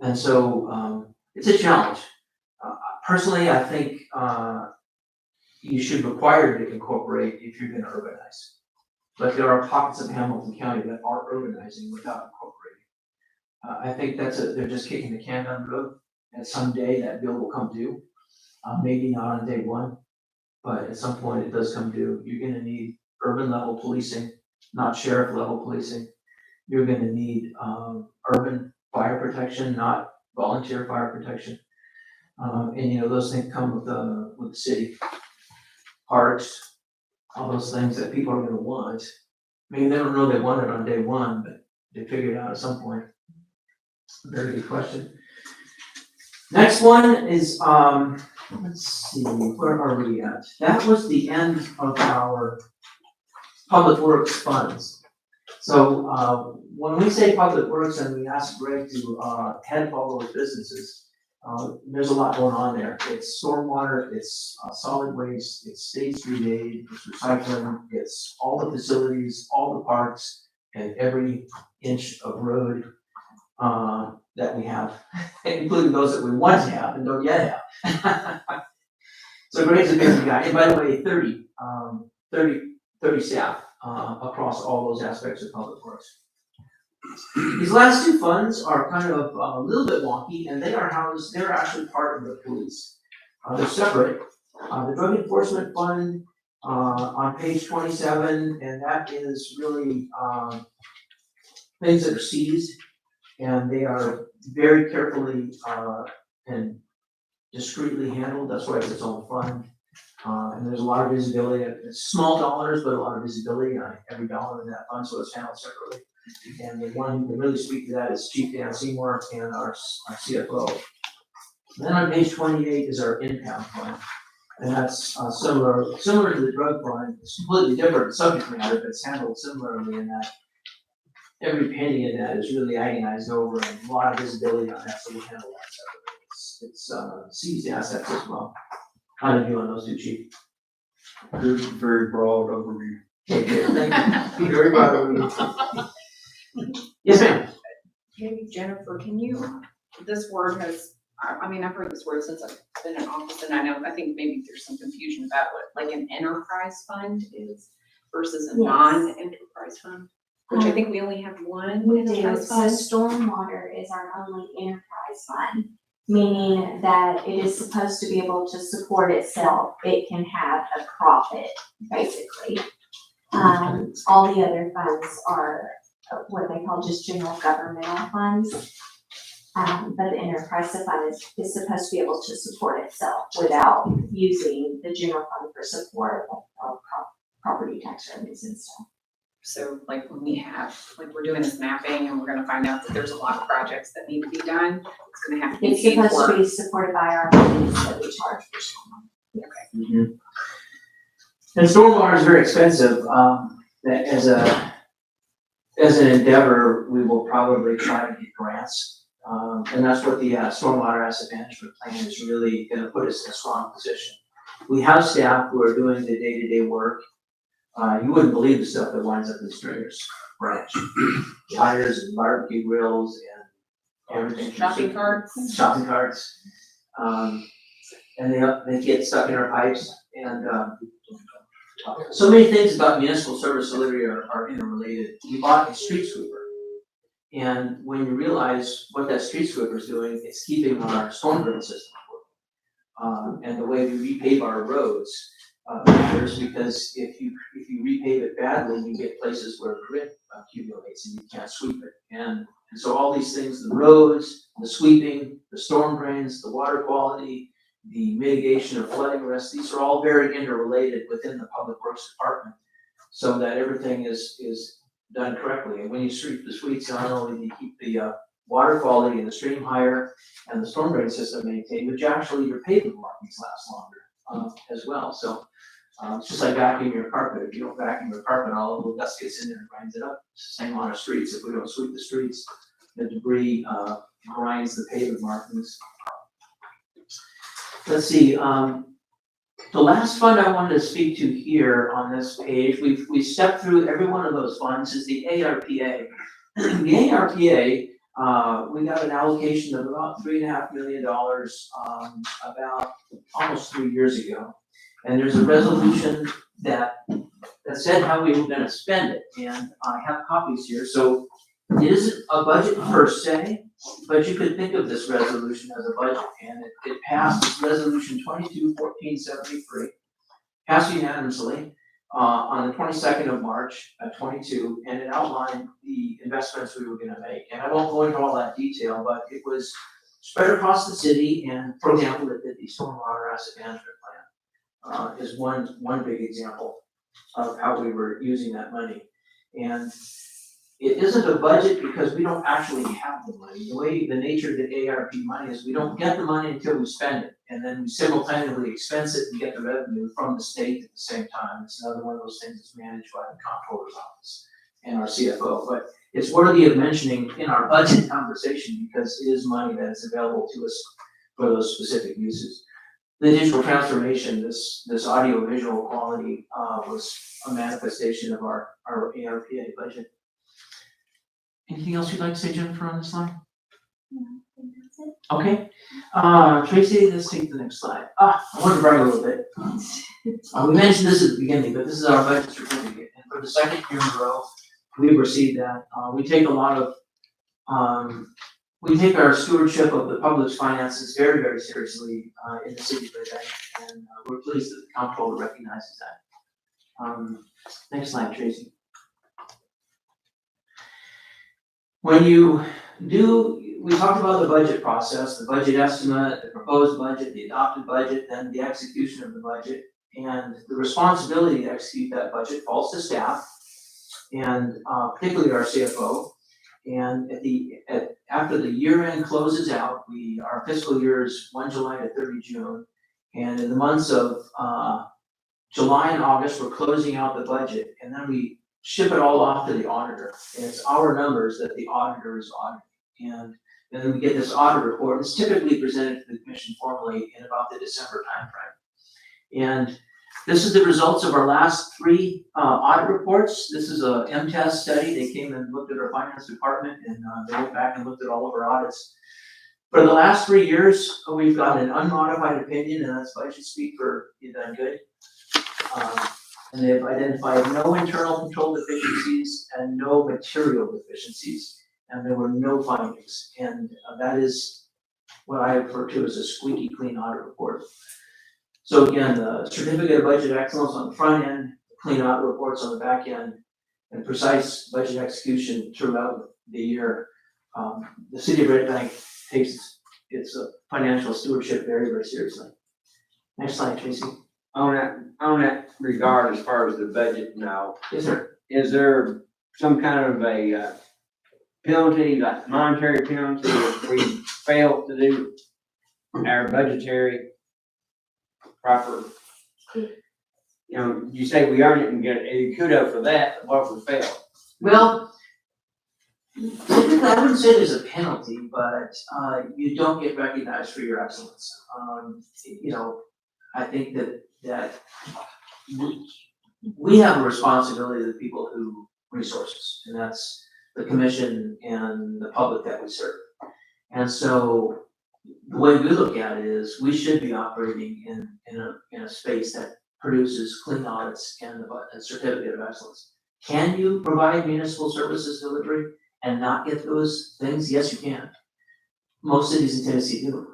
And so it's a challenge. Personally, I think you should require to incorporate if you're going to urbanize. But there are pockets of Hamilton County that are urbanizing without incorporating. I think they're just kicking the can down the road, and someday that bill will come due. Maybe not on day one, but at some point it does come due. You're going to need urban level policing, not sheriff level policing. You're going to need urban fire protection, not volunteer fire protection. And those things come with the city. Parks, all those things that people are going to want. Maybe they don't know they want it on day one, but they figure it out at some point. Very good question. Next one is, let's see, where are we at? That was the end of our public works funds. So when we say public works and we ask Greg to head all those businesses, there's a lot going on there. It's stormwater, it's solid waste, it's state street aid, it's recycling, it's all the facilities, all the parks, and every inch of road that we have, including those that we want to have and don't yet have. So Greg's a busy guy. And by the way, 30 staff across all those aspects of public works. These last two funds are kind of a little bit wonky, and they're actually part of the police. They're separate, The drug enforcement fund, on page 27, and that is really, things that are seized, and they are very carefully, and discreetly handled, that's why it's its own fund. And there's a lot of visibility, it's small dollars, but a lot of visibility on every dollar in that fund, so it's handled separately. And the one that really speak to that is Chief Dan Seymour and our CFO. Then on page 28 is our impound fund. And that's similar to the drug fund. It's completely different subject matter, but it's handled similarly in that every penny in that is really agonized over and a lot of visibility on that, so we handle that separately. It's seized assets as well. How do you do on those two, Chief? Good, very broad overview. Okay, thank you. Very broad overview. Yes, ma'am. Maybe Jennifer, can you, this word has, I mean, I've heard this word since I've been in office, and I think maybe there's some confusion about what, like an enterprise fund is versus a Yes. non-enterprise fund, which I think we only have one We do, enterprise so fund. stormwater is our only enterprise fund, meaning that it is supposed to be able to support itself. It can have a profit, basically. All the other funds are what they call just general governmental funds. But the enterprise fund is supposed to be able to support itself without using the general fund for support of property tax revenues and stuff. So like when we have, like we're doing this mapping and we're gonna find out that there's a lot of projects that need to be done, it's gonna have to be It's paid supposed to for. be supported by our fees that we charge for stormwater. And stormwater is very expensive. That as an endeavor, we will probably try to get grants. And that's what the stormwater asset management plan is really gonna put us in a strong position. We have staff who are doing the day-to-day work. You wouldn't believe the stuff that winds up in Stringer's branch. Tires and barbecue grills and everything. Shopping carts. Shopping carts. And they get stuck in our pipes and, so many things about municipal service delivery are interrelated. We bought a street sweeper. And when you realize what that street sweeper is doing, it's keeping our storm drain system working. And the way we repave our roads matters, because if you repave it badly, you get places where grit accumulates and you can't sweep it. And so all these things, the roads, the sweeping, the storm drains, the water quality, the mitigation of flooding risk, these are all very interrelated within the Public Works Department, so that everything is done correctly. And when you sweep the streets, not only do you keep the water quality in the stream higher and the storm drain system maintained, but actually your pavement markings last longer as well. So it's just like vacuuming your carpet. If you don't vacuum your carpet, all of the dust gets in there and grinds it up. It's the same on our streets. If we don't sweep the streets, the debris grinds the pavement markings. Let's see, the last fund I wanted to speak to here on this page, we stepped through every one of those funds, is the ARPA. The ARPA, we got an allocation of about $3.5 million about almost 3 years ago. And there's a resolution that said how we were gonna spend it, and I have copies here. So it isn't a budget per se, but you could think of this resolution as a budget, and it passed, it's resolution 22-1473, passed unanimously on the 22nd of March of 22, and it outlined the investments we were gonna make. And I won't go into all that detail, but it was spread across the city, and for example, the stormwater asset management plan is one big example of how we were using that money. And it isn't a budget because we don't actually have the money. The nature of the ARP money is we don't get the money until we spend it. And then we simultaneously expense it and get the revenue from the state at the same time. It's another one of those things that's managed by the comptroller's office and our CFO. But it's worthy of mentioning in our budget conversation because it is money that is available to us for those specific uses. The digital transformation, this audio visual quality was a manifestation of our ARPA budget. Anything else you'd like to say, Jennifer, on this slide? No, I think that's it. Okay, Tracy, let's take the next slide. I want to brag a little bit. We mentioned this at the beginning, but this is our budget certificate, and for the second year in a row, we've received that. We take a lot of we take our stewardship of the public's finances very, very seriously, in the city of Red Bank, and we're pleased that the comptroller recognizes that. Next slide, Tracy. When you we talked about the budget process, the budget estimate, the proposed budget, the adopted budget, then the execution of the budget. And the responsibility to execute that budget falls to staff, and particularly our CFO. And after the year end closes out, our fiscal year is 1 July to 30 June. And in the months of July and August, we're closing out the budget, and then we ship it all off to the auditor. And it's our numbers that the auditor is auditing. And then we get this audit report. It's typically presented to the commission formally in about the December timeframe. And this is the results of our last 3 audit reports. This is a MTS study. They came and looked at our finance department, and they went back and looked at all of our audits. For the last 3 years, we've got an unmodified opinion, and that's budget speak for you done good. And they've identified no internal control deficiencies and no material deficiencies, and there were no findings. And that is what I refer to as a squeaky clean audit report. So again, the certificate of budget excellence on the front end, clean audit reports on the back end, and precise budget execution throughout the year. The city of Red Bank takes its financial stewardship very, very seriously. Next slide, Tracy. On that regard, as far as the budget now, Yes, sir. is there some kind of a penalty, like monetary penalty, if we fail to do our budgetary proper? You know, you say we earn it and get a kudo for that, but what if we fail? Well, typically, I wouldn't say there's a penalty, but you don't get recognized for your excellence. You know, I think that we have a responsibility to the people who resources, and that's the commission and the public that we serve. And so the way we look at it is we should be operating in a space that produces clean audits and a certificate of excellence. Can you provide municipal services delivery and not get those things? Yes, you can. Most cities in Tennessee do.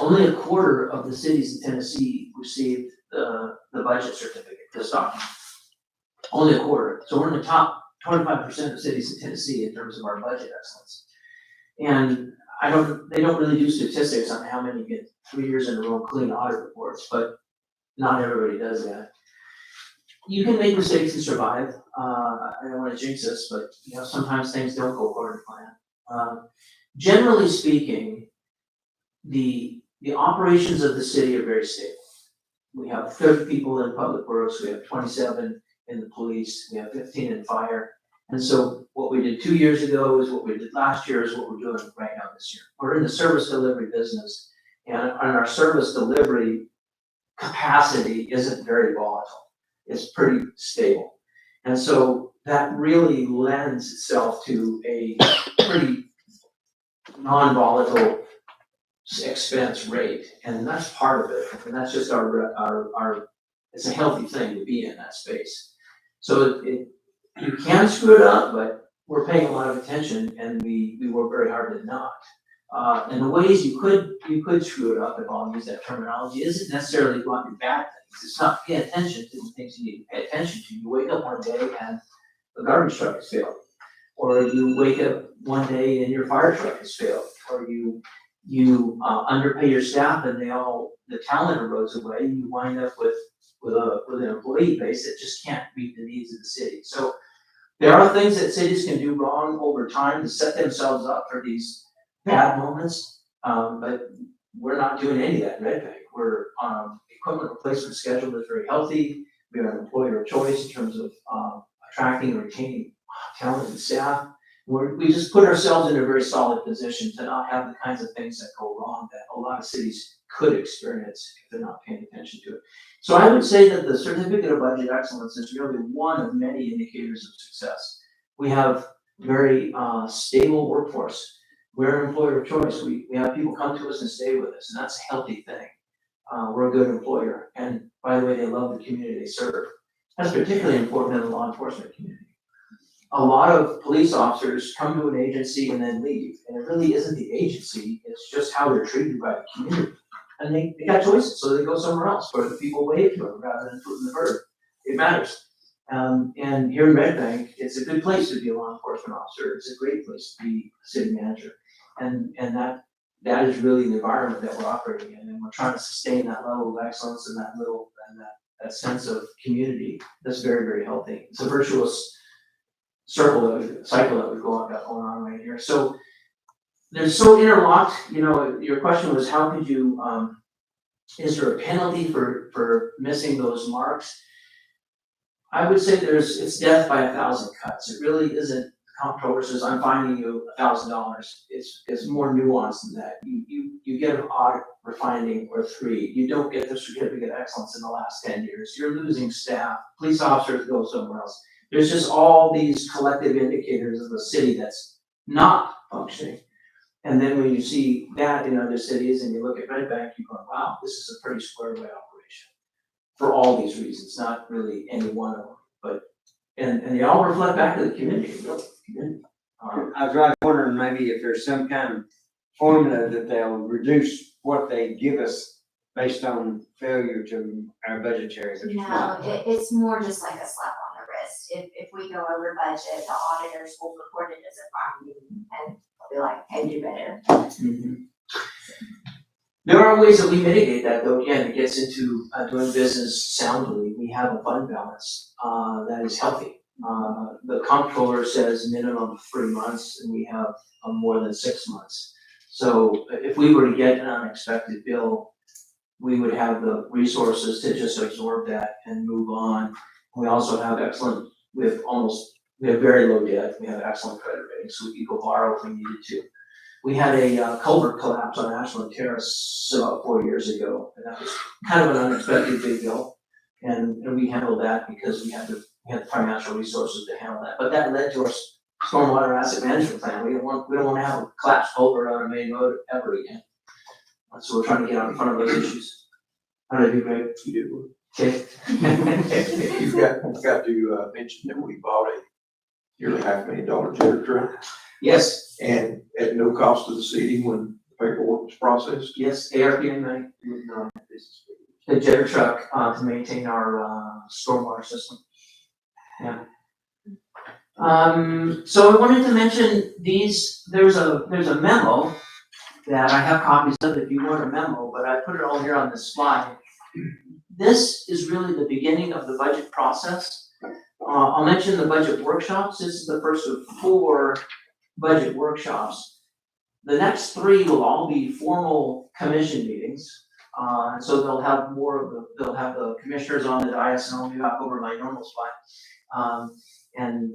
Only a quarter of the cities in Tennessee received the budget certificate, this document. Only a quarter. So we're in the top 25% of cities in Tennessee in terms of our budget excellence. And they don't really do statistics on how many get 3 years in a row clean audit reports, but not everybody does that. You can make mistakes and survive. I don't want to jinx this, but you know, sometimes things don't go according to plan. Generally speaking, the operations of the city are very stable. We have 30 people in public works, we have 27 in the police, we have 15 in fire. And so what we did 2 years ago is what we did last year is what we're doing right now this year. We're in the service delivery business, and our service delivery capacity isn't very volatile. It's pretty stable. And so that really lends itself to a pretty non-volatile expense rate, and that's part of it. And that's just our it's a healthy thing to be in that space. So you can screw it up, but we're paying a lot of attention, and we work very hard to not. And the ways you could screw it up, if I'll use that terminology, isn't necessarily going to be bad things. It's not paying attention to the things you need to pay attention to. You wake up one day and the garbage truck has failed, or you wake up one day and your fire truck has failed, or you underpay your staff and the talent erodes away. You wind up with an employee base that just can't meet the needs of the city. So there are things that cities can do wrong over time to set themselves up for these bad moments, but we're not doing any of that in Red Bank. We're equipment replacement schedule is very healthy. We are an employer of choice in terms of attracting and retaining talented staff. We just put ourselves in a very solid position to not have the kinds of things that go wrong that a lot of cities could experience if they're not paying attention to it. So I would say that the certificate of budget excellence is really one of many indicators of success. We have very stable workforce. We're an employer of choice. We have people come to us and stay with us, and that's a healthy thing. We're a good employer, and by the way, they love the community they serve. That's particularly important in the law enforcement community. a lot of police officers come to an agency and then leave, and it really isn't the agency, it's just how they're treated by the community. And they got choices, so they go somewhere else, where the people wave to them rather than putting the bird. It matters. And here in Red Bank, it's a good place to be a law enforcement officer, it's a great place to be a city manager. And that is really the environment that we're operating in, and we're trying to sustain that level of excellence and that sense of community that's very, very healthy. It's a virtuous cycle that we've going on right here. So they're so interlocked, your question was, how could you, is there a penalty for missing those marks? I would say it's death by 1,000 cuts. It really isn't. The comptroller says, I'm finding you $1,000. It's more nuanced than that. You get an audit for finding or 3. You don't get the certificate of excellence in the last 10 years. You're losing staff. Police officers go somewhere else. There's just all these collective indicators of a city that's not functioning. And then when you see that in other cities and you look at Red Bank, you go, wow, this is a pretty square away operation. For all these reasons, not really any one of them, but, and they all reflect back to the community, really. I was right wondering maybe if there's some kind of formula that they'll reduce what they give us based on failure to our budgetary. but it's No, not. it's more just like a slap on the wrist. If we go over budget, the auditors will report it as a finding and they'll be like, hey, do better. Mhm. There are ways that we mitigate that, though. Again, it gets into doing business soundly. We have a fund balance that is healthy. The comptroller says minimum 3 months, and we have more than 6 months. So if we were to get an unexpected bill, we would have the resources to just absorb that and move on. We also have we have very low debt. We have excellent credit ratings, so we could go borrow if we needed to. We had a culvert collapse on Ashland Terrace about 4 years ago, and that was kind of an unexpected big bill. And we handled that because we had the financial resources to handle that. But that led to our stormwater asset management plan. We don't want to have a collapsed culvert on a main road ever again. So we're trying to get out in front of those issues. How did I do, Greg? You do. Okay. You've got to mention that we bought a nearly $500,000 jetter truck, Yes, and at no cost to the city when the paperwork was processed. yes, ARPA money, the jetter truck to maintain our stormwater system. Yeah. So I wanted to mention these, there's a memo that I have copies of if you want a memo, but I put it all here on this slide. This is really the beginning of the budget process. I'll mention the budget workshops. This is the first of 4 budget workshops. The next 3 will all be formal commission meetings. So they'll have they'll have the commissioners on the dais, and I'll be back over my normal spot. And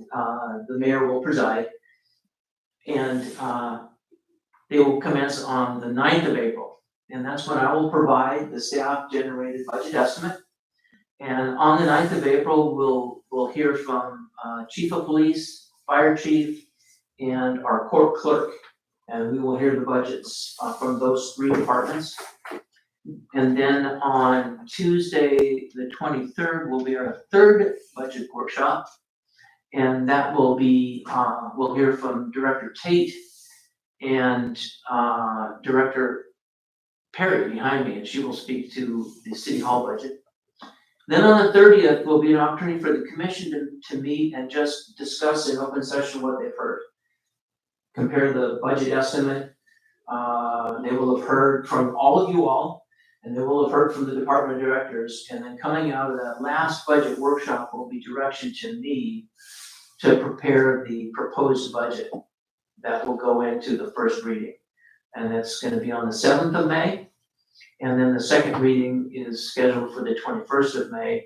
the mayor will preside. And they will commence on the 9th of April. And that's when I will provide the staff generated budget estimate. And on the 9th of April, we'll hear from chief of police, fire chief, and our court clerk. And we will hear the budgets from those 3 departments. And then on Tuesday, the 23rd, will be our 3rd budget workshop. And that will be, we'll hear from Director Tate and Director Perry behind me, and she will speak to the City Hall budget. Then on the 30th will be an opportunity for the commission to meet and just discuss in open session what they've heard. Compare the budget estimate. They will have heard from all of you all, and they will have heard from the department directors. And then coming out of that last budget workshop will be direction to me to prepare the proposed budget that will go into the first reading. And it's going to be on the 7th of May. And then the second reading is scheduled for the 21st of May.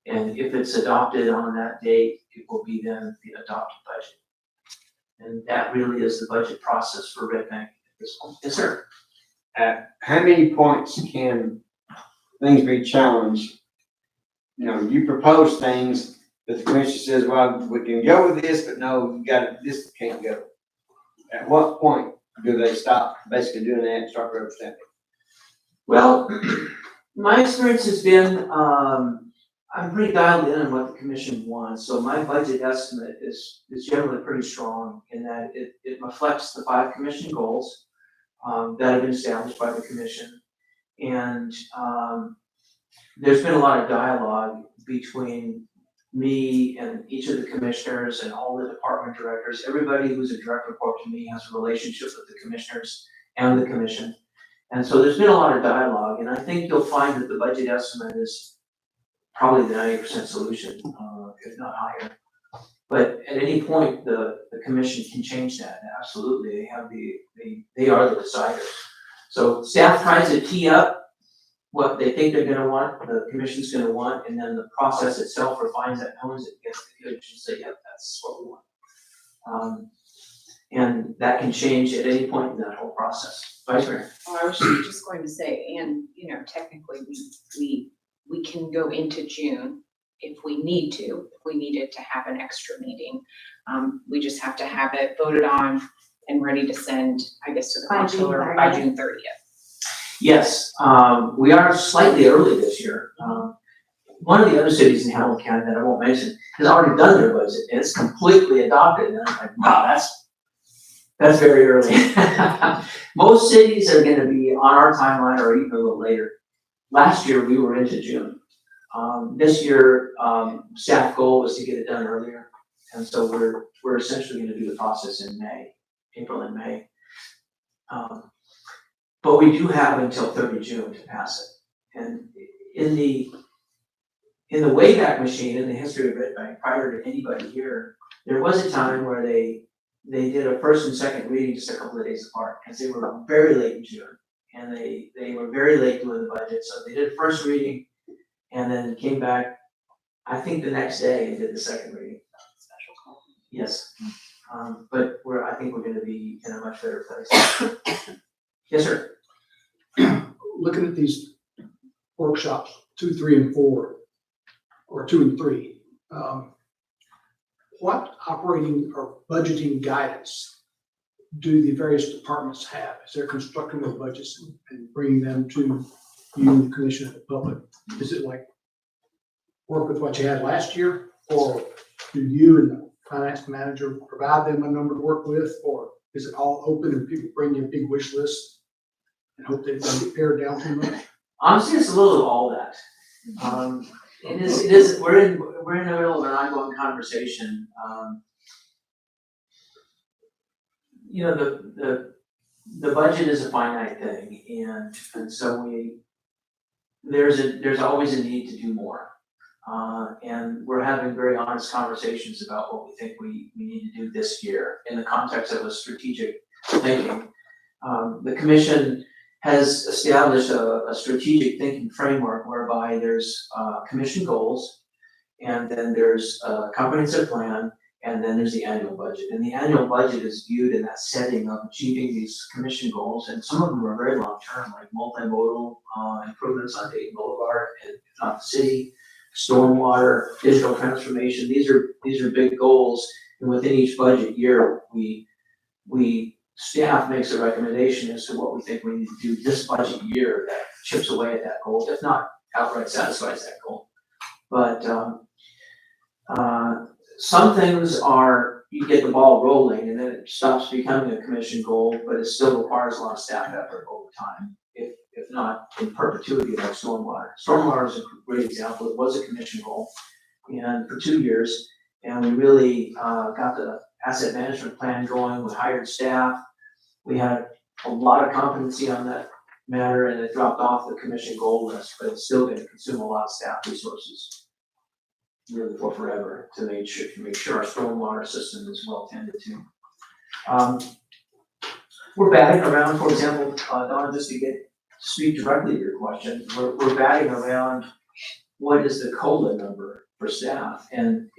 And if it's adopted on that date, it will be then the adopted budget. And that really is the budget process for Red Bank at this point. Yes, sir. At how many points can things be challenged? You propose things, but the commission says, well, we can go with this, but no, this can't go. At what point do they stop basically doing that and start rubber stamping? Well, my experience has been, I'm pretty dialed in on what the commission wants, so my budget estimate is generally pretty strong in that it reflects the 5 commission goals that have been established by the commission. And, there's been a lot of dialogue between me and each of the commissioners and all the department directors. Everybody who's a direct report to me has a relationship with the commissioners and the commission. And so there's been a lot of dialogue, and I think you'll find that the budget estimate is probably the 90% solution, if not higher. But at any point, the commission can change that, absolutely, they have they are the deciders. So staff tries to tee up what they think they're gonna want, the commission's gonna want, and then the process itself refines that, hones it, gets the commission to say, yep, that's what we want. And that can change at any point in that whole process. Vice Mayor? Well, I was just going to say, and, you know, technically, we can go into June if we need to, if we needed to have an extra meeting. We just have to have it voted on and ready to send, I guess, to the By June comptroller by 30th. June 30th. Yes, we are slightly early this year. One of the other cities in Hamilton County that I won't mention has already done their budget, and it's completely adopted, and I'm like, wow, that's very early. Most cities are gonna be on our timeline or even a little later. Last year, we were into June. This year, staff goal was to get it done earlier, and so we're essentially gonna do the process in May, April and May. But we do have until 30 June to pass it. And in the Wayback Machine, in the history of Red Bank, prior to anybody here, there was a time where they did a first and second reading just a couple of days apart, because they were very late in June. And they were very late doing the budget, so they did first reading and then came back, I think the next day and did the second reading. Special call. Yes, but I think we're gonna be in a much better place. Yes, sir. Looking at these workshops, 2, 3, and 4, or 2 and 3, what operating or budgeting guidance do the various departments have as they're constructing their budgets and bringing them to you, the commission, and the public? Is it like work with what you had last year, or do you and the finance manager provide them a number to work with, or is it all open and people bring you a big wish list and hope they don't get pared down too much? Honestly, it's a little of all that. It is, we're in the middle of an ongoing conversation. You know, the budget is a finite thing, and so there's always a need to do more. And we're having very honest conversations about what we think we need to do this year in the context of a strategic thinking. The commission has established a strategic thinking framework whereby there's commission goals, and then there's a comprehensive plan, and then there's the annual budget. And the annual budget is viewed in that setting of achieving these commission goals, and some of them are very long-term, like multimodal improvements on Dayton Boulevard, and if not the city, stormwater, digital transformation. These are big goals, and within each budget year, staff makes a recommendation as to what we think we need to do this budget year that chips away at that goal, if not outright satisfies that goal. But some things are, you get the ball rolling and then it stops becoming a commission goal, but it still requires a lot of staff effort over time, if not in perpetuity, like stormwater. Stormwater is a great example. It was a commission goal, and for 2 years, and we really got the asset management plan going. We hired staff. We had a lot of competency on that matter, and it dropped off the commission goal list, but it's still going to consume a lot of staff resources, really for forever, to make sure our stormwater system is well tended to. We're batting around, for example, Donna, just to speak directly to your question, we're batting around what is the COLA number for staff, and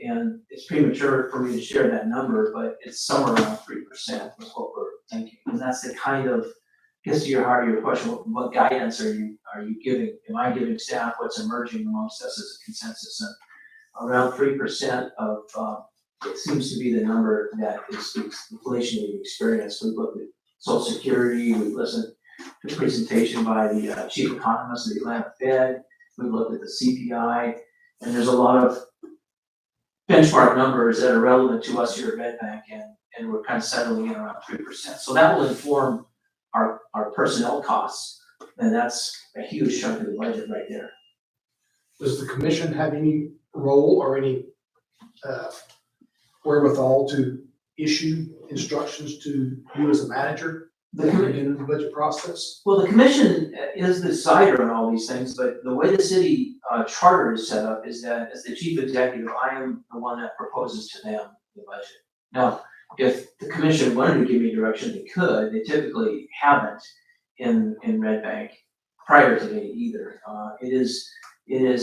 it's premature for me to share that number, but it's somewhere around 3% is what we're thinking, and that's the kind of, gets to your heart of your question, what guidance are you giving? Am I giving staff what's emerging amongst us as a consensus? And around 3% of, it seems to be the number that is the inflation we've experienced. We've looked at Social Security, we've listened to a presentation by the chief economist of the Atlanta Fed, we've looked at the CPI, And there's a lot of benchmark numbers that are relevant to us here at Red Bank, and we're kind of settling in around 3%. So that will inform our personnel costs, and that's a huge chunk of the budget right there. Does the commission have any role or any wherewithal to issue instructions to you as a manager The commi- in the budget process? Well, the commission is the decider on all these things, but the way the city charter is set up is that as the chief executive, I am the one that proposes to them the budget. Now, if the commission wanted to give me direction, they could. They typically haven't in Red Bank prior to me either. It is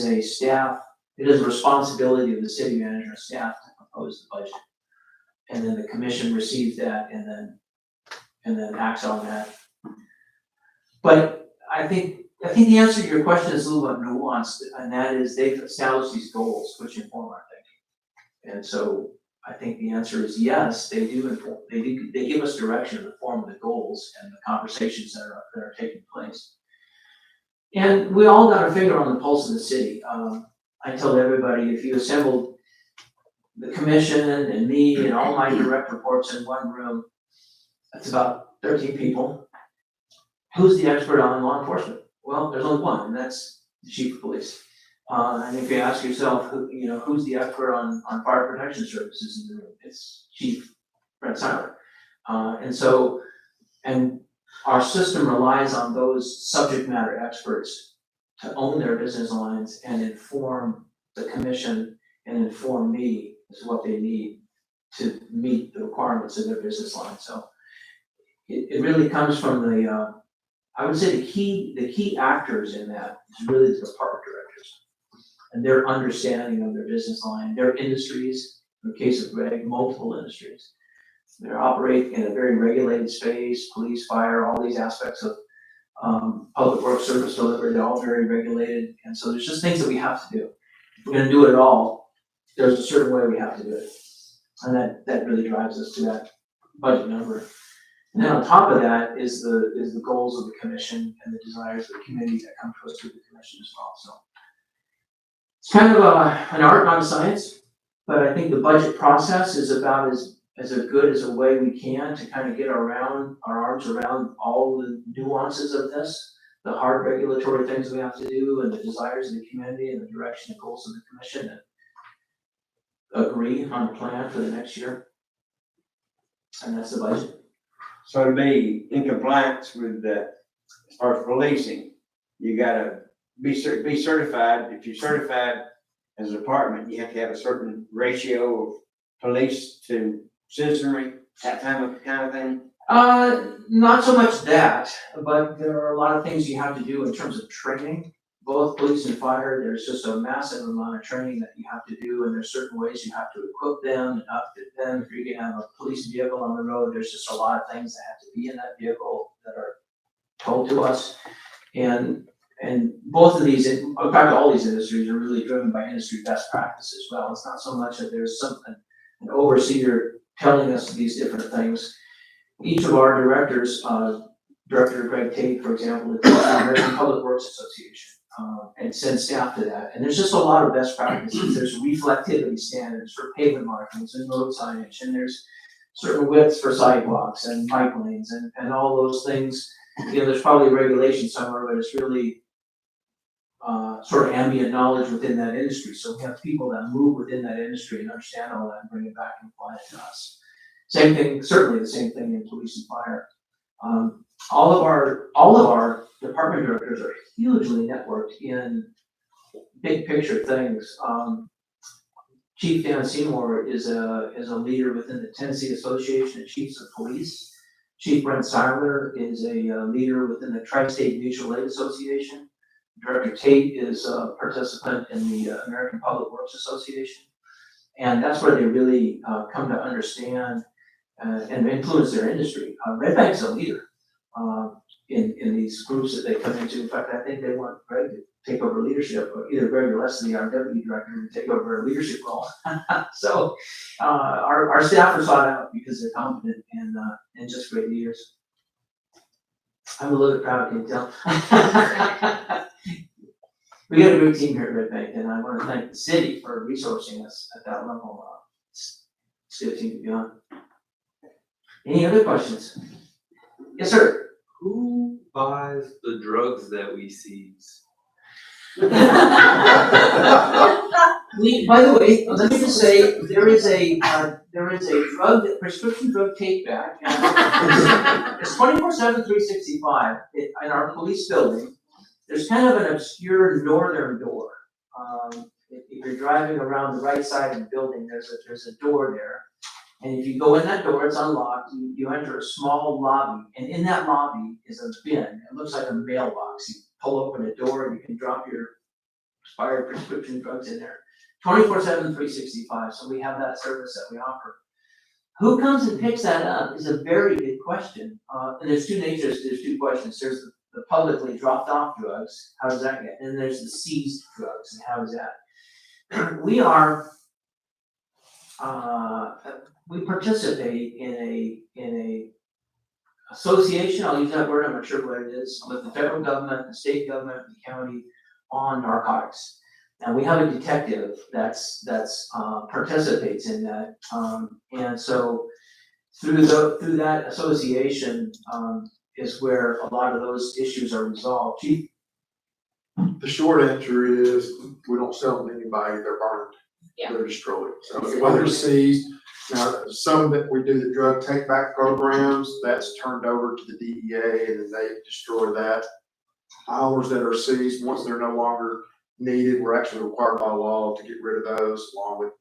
a responsibility of the city manager and staff to propose the budget. And then the commission receives that and then acts on that. But I think the answer to your question is a little bit nuanced, and that is they've established these goals which inform our thinking. And so I think the answer is yes, they do inform, they give us direction in the form of the goals and the conversations that are taking place. And we all got our finger on the pulse of the city. I tell everybody, if you assembled the commission and me and all my direct reports in one room, that's about 13 people. Who's the expert on law enforcement? Well, there's only one, and that's the chief of police. And if you ask yourself, who's the expert on fire protection services in the room? It's Chief Brent Seiler. And our system relies on those subject matter experts to own their business lines and inform the commission and inform me as to what they need to meet the requirements of their business line. So it really comes from I would say the key actors in that is really the department directors and their understanding of their business line, their industries, in the case of Greg, multiple industries. They operate in a very regulated space, police, fire, all these aspects of public works service delivery, they're all very regulated. And so there's just things that we have to do. If we're gonna do it all, there's a certain way we have to do it. And that really drives us to that budget number. And then on top of that is the goals of the commission and the desires of the community that come to us through the commission as well. So it's kind of an art, not a science, but I think the budget process is about as good as a way we can to kind of get our arms around all the nuances of this, the hard regulatory things we have to do and the desires of the community and the direction and goals of the commission, and agree on a plan for the next year. And that's the budget. So to be in compliance with as far as policing, you gotta be certified. If you're certified as a department, you have to have a certain ratio of police to citizenry, that kind of thing. Not so much that, but there are a lot of things you have to do in terms of training, both police and fire. There's just a massive amount of training that you have to do, and there's certain ways you have to equip them and outfit them. If you're gonna have a police vehicle on the road, there's just a lot of things that have to be in that vehicle that are told to us. And both of these, in fact, all these industries are really driven by industry best practice as well. It's not so much that there's an overseer telling us these different things. Each of our directors, Director Greg Tate, for example, is the American Public Works Association, and sends staff to that. And there's just a lot of best practices. There's reflectivity standards for pavement markings and road signage, and there's certain widths for sidewalks and bike lanes and all those things. There's probably regulation somewhere, but it's really sort of ambient knowledge within that industry. So we have people that move within that industry and understand all that and bring it back and apply it to us. Same thing, certainly the same thing in police and fire. All of our department directors are hugely networked in big picture things. Chief Dan Seymour is a leader within the Tennessee Association of Chiefs of Police. Chief Brent Seiler is a leader within the Tri-State Mutual Aid Association. Director Tate is a participant in the American Public Works Association. And that's where they really come to understand and influence their industry. Red Bank's a leader in these groups that they come into. In fact, I think they want Greg to take over leadership, or either Greg or Leslie, our deputy director, to take over a leadership role. So our staff are sought out because they're competent and just great leaders. I'm a little bit proud, can you tell? We got a great team here at Red Bank, and I want to thank the city for resourcing us at that level. It's a good team to be on. Any other questions? Yes, sir. Who buys the drugs that we seize? By the way, let me just say, there is a prescription drug take back. It's 24/7, 365 in our police building. There's kind of an obscure northern door. If you're driving around the right side of the building, there's a door there. And if you go in that door, it's unlocked, you enter a small lobby, and in that lobby is a bin. It looks like a mailbox. You pull open a door and you can drop your expired prescription drugs in there. 24/7, 365, so we have that service that we offer. Who comes and picks that up is a very good question. And there's two questions. There's the publicly dropped off drugs, how does that get? And there's the seized drugs, and how is that? We participate in a association, I'll use that word, I'm not sure what it is, with the federal government, the state government, the county on narcotics. And we have a detective that's participates in that. And so through that association, is where a lot of those issues are resolved. Chief? The short answer is, we don't sell them to anybody, they're burned. Yeah. They're destroyed. So whether seized, now, some that we do the drug take back programs, that's turned over to the DEA and then they destroy that. Ours that are seized, once they're no longer needed, we're actually required by law to get rid of those along with,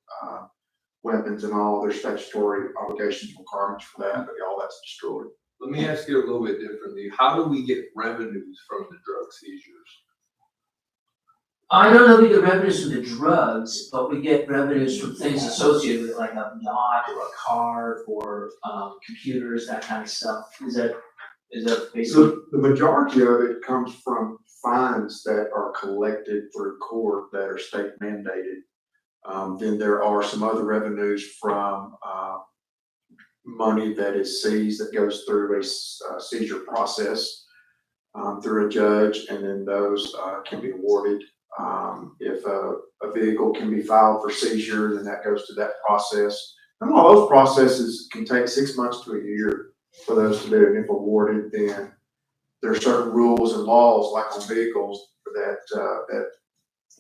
weapons and all their statutory obligations, requirements for that, but all that's destroyed. Let me ask you a little bit differently. How do we get revenues from the drug seizures? I don't know if we get revenues from the drugs, but we get revenues from things associated with it, like a yacht or a car or computers, that kind of stuff. Is that basically? So the majority of it comes from fines that are collected through court that are state mandated. Then there are some other revenues from money that is seized that goes through a seizure process through a judge, and then those can be awarded. If a vehicle can be filed for seizure, then that goes to that process. And all those processes can take 6 months to a year for those to do. And if awarded, then there are certain rules and laws, like on vehicles, that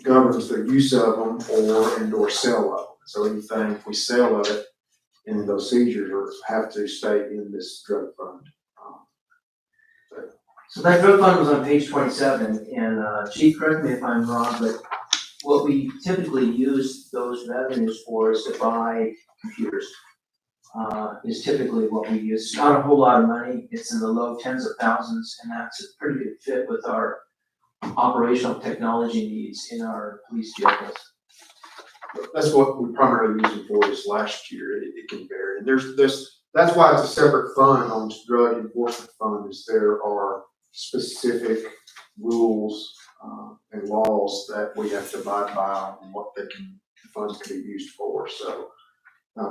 governs the use of them or sale of them. So anything, if we sell of it, and those seizures have to stay in this drug fund. So that drug fund was on page 27, and Chief, correct me if I'm wrong, but what we typically use those revenues for is to buy computers. Is typically what we use. It's not a whole lot of money. It's in the low tens of thousands, and that's a pretty good fit with our operational technology needs in our police vehicles. That's what we primarily used it for this last year. It can vary. And that's why it's a separate fund on this drug enforcement fund, is there are specific rules and laws that we have to abide by and what the funds can be used for. So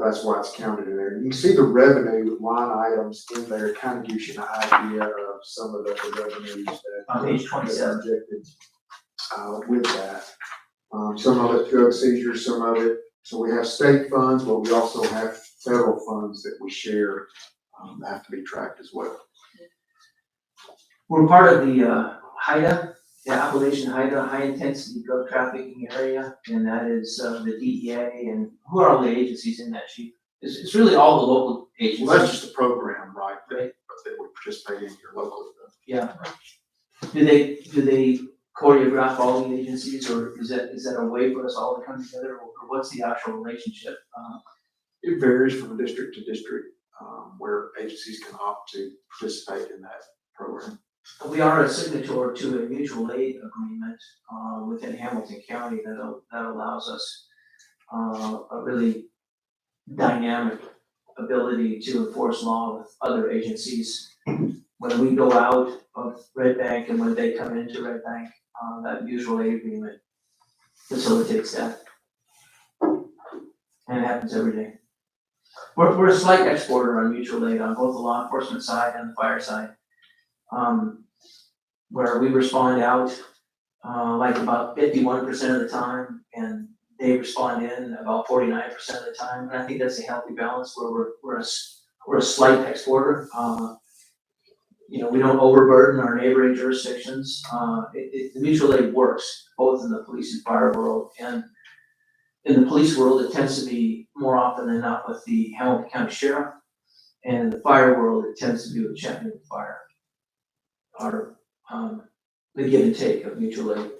that's why it's counted in there. You can see the revenue line items in there. It kind of gives you an idea of some of the revenues that On page 27. projected with that. Some of it drug seizures, some of it. So we have state funds, but we also have federal funds that we share that have to be tracked as well. We're part of the HIDA, the Appalachian HIDA, High Intensity Drug Trafficking Area, and that is the DEA, and who are all the agencies in that, Chief? It's really all the local agencies. Well, that's just a program, right? Right. That we participate in here locally. Yeah. Do they choreograph all the agencies, or is that a way for us all to come together, or what's the actual relationship? It varies from district to district, where agencies can opt to participate in that program. We are a signatory to a mutual aid agreement within Hamilton County that allows us a really dynamic ability to enforce law with other agencies. When we go out of Red Bank and when they come into Red Bank, that mutual aid agreement facilitates that. And it happens every day. We're a slight exporter on mutual aid on both the law enforcement side and the fire side. Where we respond out like about 51% of the time, and they respond in about 49% of the time. And I think that's a healthy balance where we're a slight exporter. You know, we don't overburden our neighboring jurisdictions. The mutual aid works both in the police and fire world, and in the police world, it tends to be more often than not with the Hamilton County Sheriff, and in the fire world, it tends to be with Chattanooga Fire. Our the give and take of mutual aid.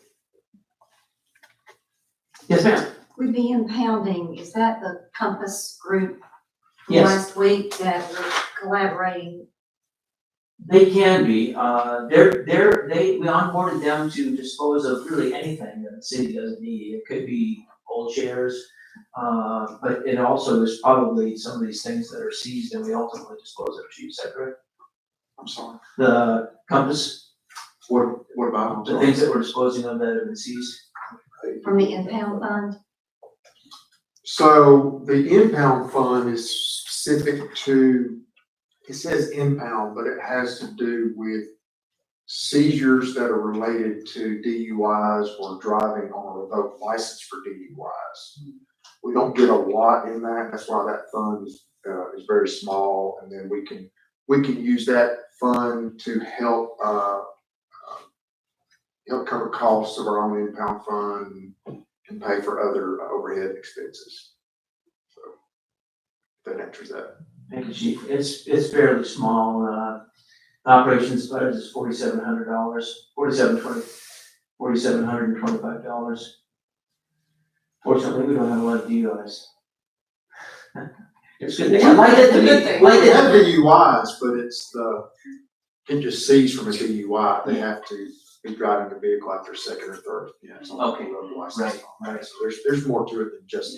Yes, ma'am. With the impounding, is that the Compass group from Yes. last week that were collaborating? They can be, we onboarded them to dispose of really anything that the city doesn't need. It could be old chairs, but it also is probably some of these things that are seized and we ultimately dispose of. Chief, is that correct? I'm sorry, The Compass, what about? I'm the sorry. things that we're disposing of that have been seized? From the impound fund? So the impound fund is specific to, it says impound, but it has to do with seizures that are related to DUIs or driving on a revoked license for DUIs. We don't get a lot in that, that's why that fund is very small, and then we can use that fund to help cover costs of our own impound fund and pay for other overhead expenses. So that answers that. Thank you, Chief. It's fairly small. The operations budget is $4,700, $4,725. Fortunately, we don't have a lot of DUIs. It's a good thing. I like it to Good be, thing. like They have it. DUIs, but it's can just seize from a DUI. They have to be driving the vehicle after second or third, Okay, road license. right, right. So there's more to it than just,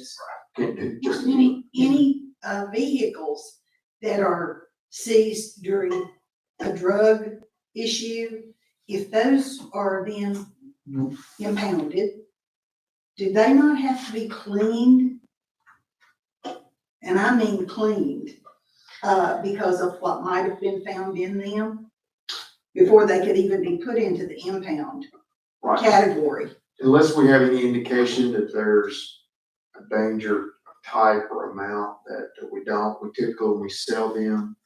just. Any vehicles that are seized during a drug issue, if those are then impounded, do they not have to be cleaned? And I mean cleaned, because of what might have been found in them before they could even be put into the impound Right. category. Unless we have any indication that there's a danger type or amount that we don't, we typically, when we sell them,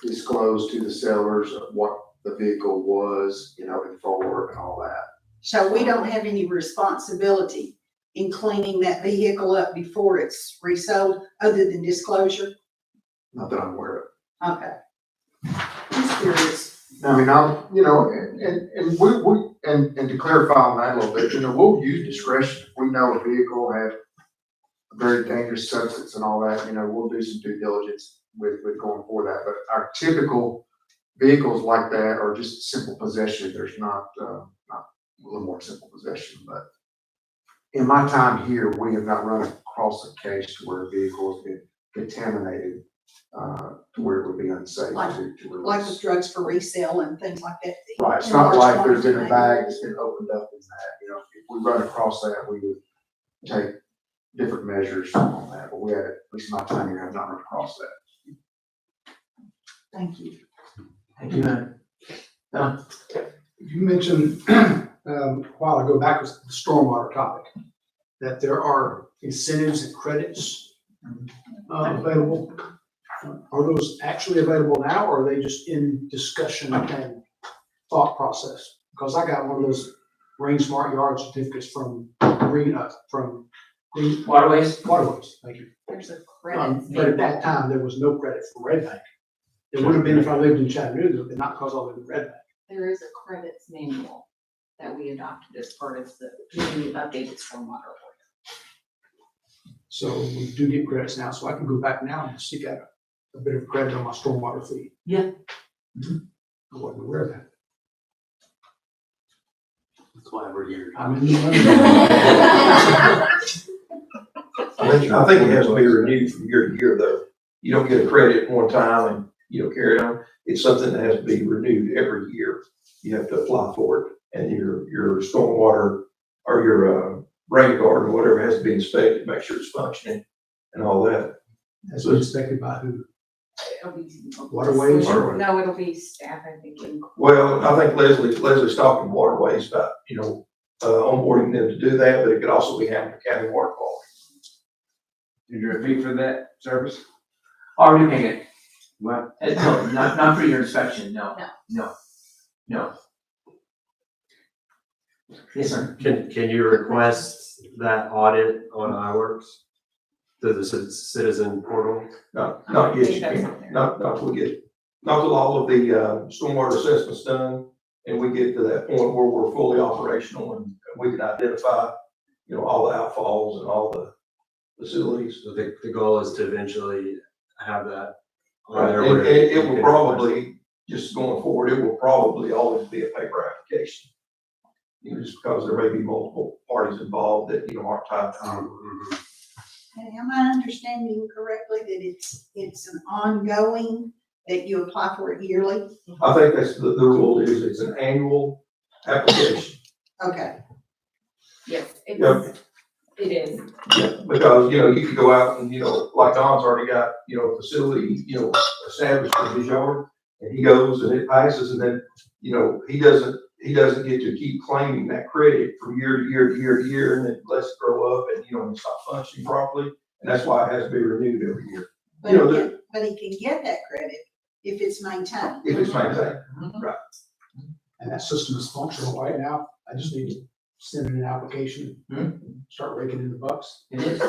disclose to the sellers of what the vehicle was, and for and all that. So we don't have any responsibility in cleaning that vehicle up before it's resold, other than disclosure? Not that I'm aware of. Okay. Just curious. I mean, and to clarify on that a little bit, we'll use discretion. If we know a vehicle had a very dangerous substance and all that, we'll do some due diligence with going for that. But our typical vehicles like that are just simple possession. There's not a little more simple possession, but in my time here, we have not run across a case where a vehicle has been contaminated, to where it would be unsafe to release. Like with drugs for resale and things like that. Right, it's In not large like there's been a quantities, bag maybe. that's been opened up in that, if we run across that, we would take different measures on that, but we had, at least my time here, have not run across that. Thank you. Thank you, man. Don? You mentioned, a while ago back was the stormwater topic, that there are incentives and credits available. Are those actually available now, or are they just in discussion and thought process? Because I got one of those Rain Smart Yard certificates from Green Waterways? Waterways, thank you. There's a credit. But at that time, there was no credit for Red Bank. There would have been if I lived in Chattanooga, but not because I lived in Red Bank. There is a credits manual that we adopted as part of the community updated stormwater order. So we do get credits now, so I can go back now and seek out a bit of credit on my stormwater fee. Yeah. I wasn't aware of that. That's why we're here. I'm in the I think it has to be renewed from year to year, though. You don't get a credit one time and you don't carry it on. It's something that has to be renewed every year. You have to apply for it, and your stormwater or your rain garden, whatever, has to be inspected, make sure it's functioning and all that. That's inspected by who? It'll be- Waterways? No, it'll be staff, I think. Well, I think Leslie's talking waterways about, onboarding them to do that, but it could also be handled by county water quality. Is there a fee for that service? Already paying it. What? No, not for your inspection, no. No. No. Yes, sir. Can you request that audit on iWorks? To the citizen portal? Not I don't yet, think you that's can't, in there. not till we get, not till all of the, stormwater assessments done, and we get to that point where we're fully operational and we can identify, all the outfalls and all the facilities. So the goal is to eventually have that on Right, there. and where it you will can probably, just going forward, it will probably always be a paper application. Just because there may be multiple parties involved that, aren't tied to request. it. And am I understanding correctly that it's an ongoing, that you apply for it yearly? I think that's the rule is it's an annual application. Okay, Yes, Yep. it is. Yeah, because, you could go out and, like Don's already got, a facility, established in his yard, and he goes and it passes, and then, he doesn't get to keep claiming that credit from year to year to year to year, and then lets it grow up and, and stop functioning properly, and that's why it has to be renewed every year. but he can get that credit if it's maintained. If it's maintained, right. And that system is functional right now. I just need to send in an application, and start raking in the bucks. It is.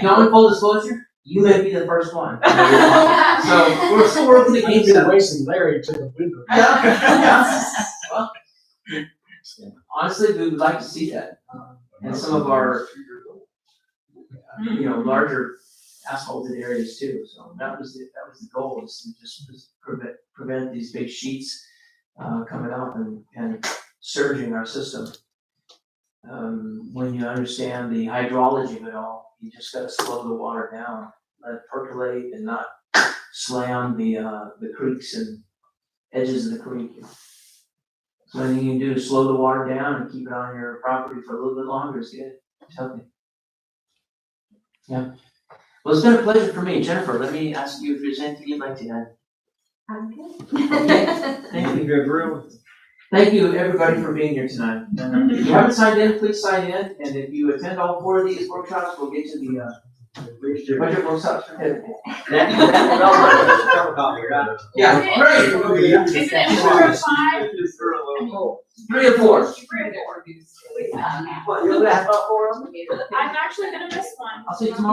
In full disclosure, you may be the first one. So we're still working the kinks out. Racing Larry to the window. Well, honestly, we would like to see that. And some of our, larger asphalted areas too. So that was the goal, is to just prevent these big sheets coming up and surging our system. When you understand the hydrology of it all, you just gotta slow the water down, let it percolate and not slam the creeks and edges of the creek. So anything you can do to slow the water down and keep it on your property for a little bit longer is good. It's healthy. Yeah. Well, it's been a pleasure for me. Jennifer, let me ask you if there's anything you'd like to add. I'm good. Thank you. You're agreeable? Thank you, everybody, for being here tonight. If you haven't signed in, please sign in, and if you attend all 4 of these workshops, we'll get to the budget workshop certificate. Yeah, great. Isn't it 4 or 5? 3 or 4. Three or four. What, you'll have about 4 of them? I'm actually gonna miss one. I'll see you tomorrow.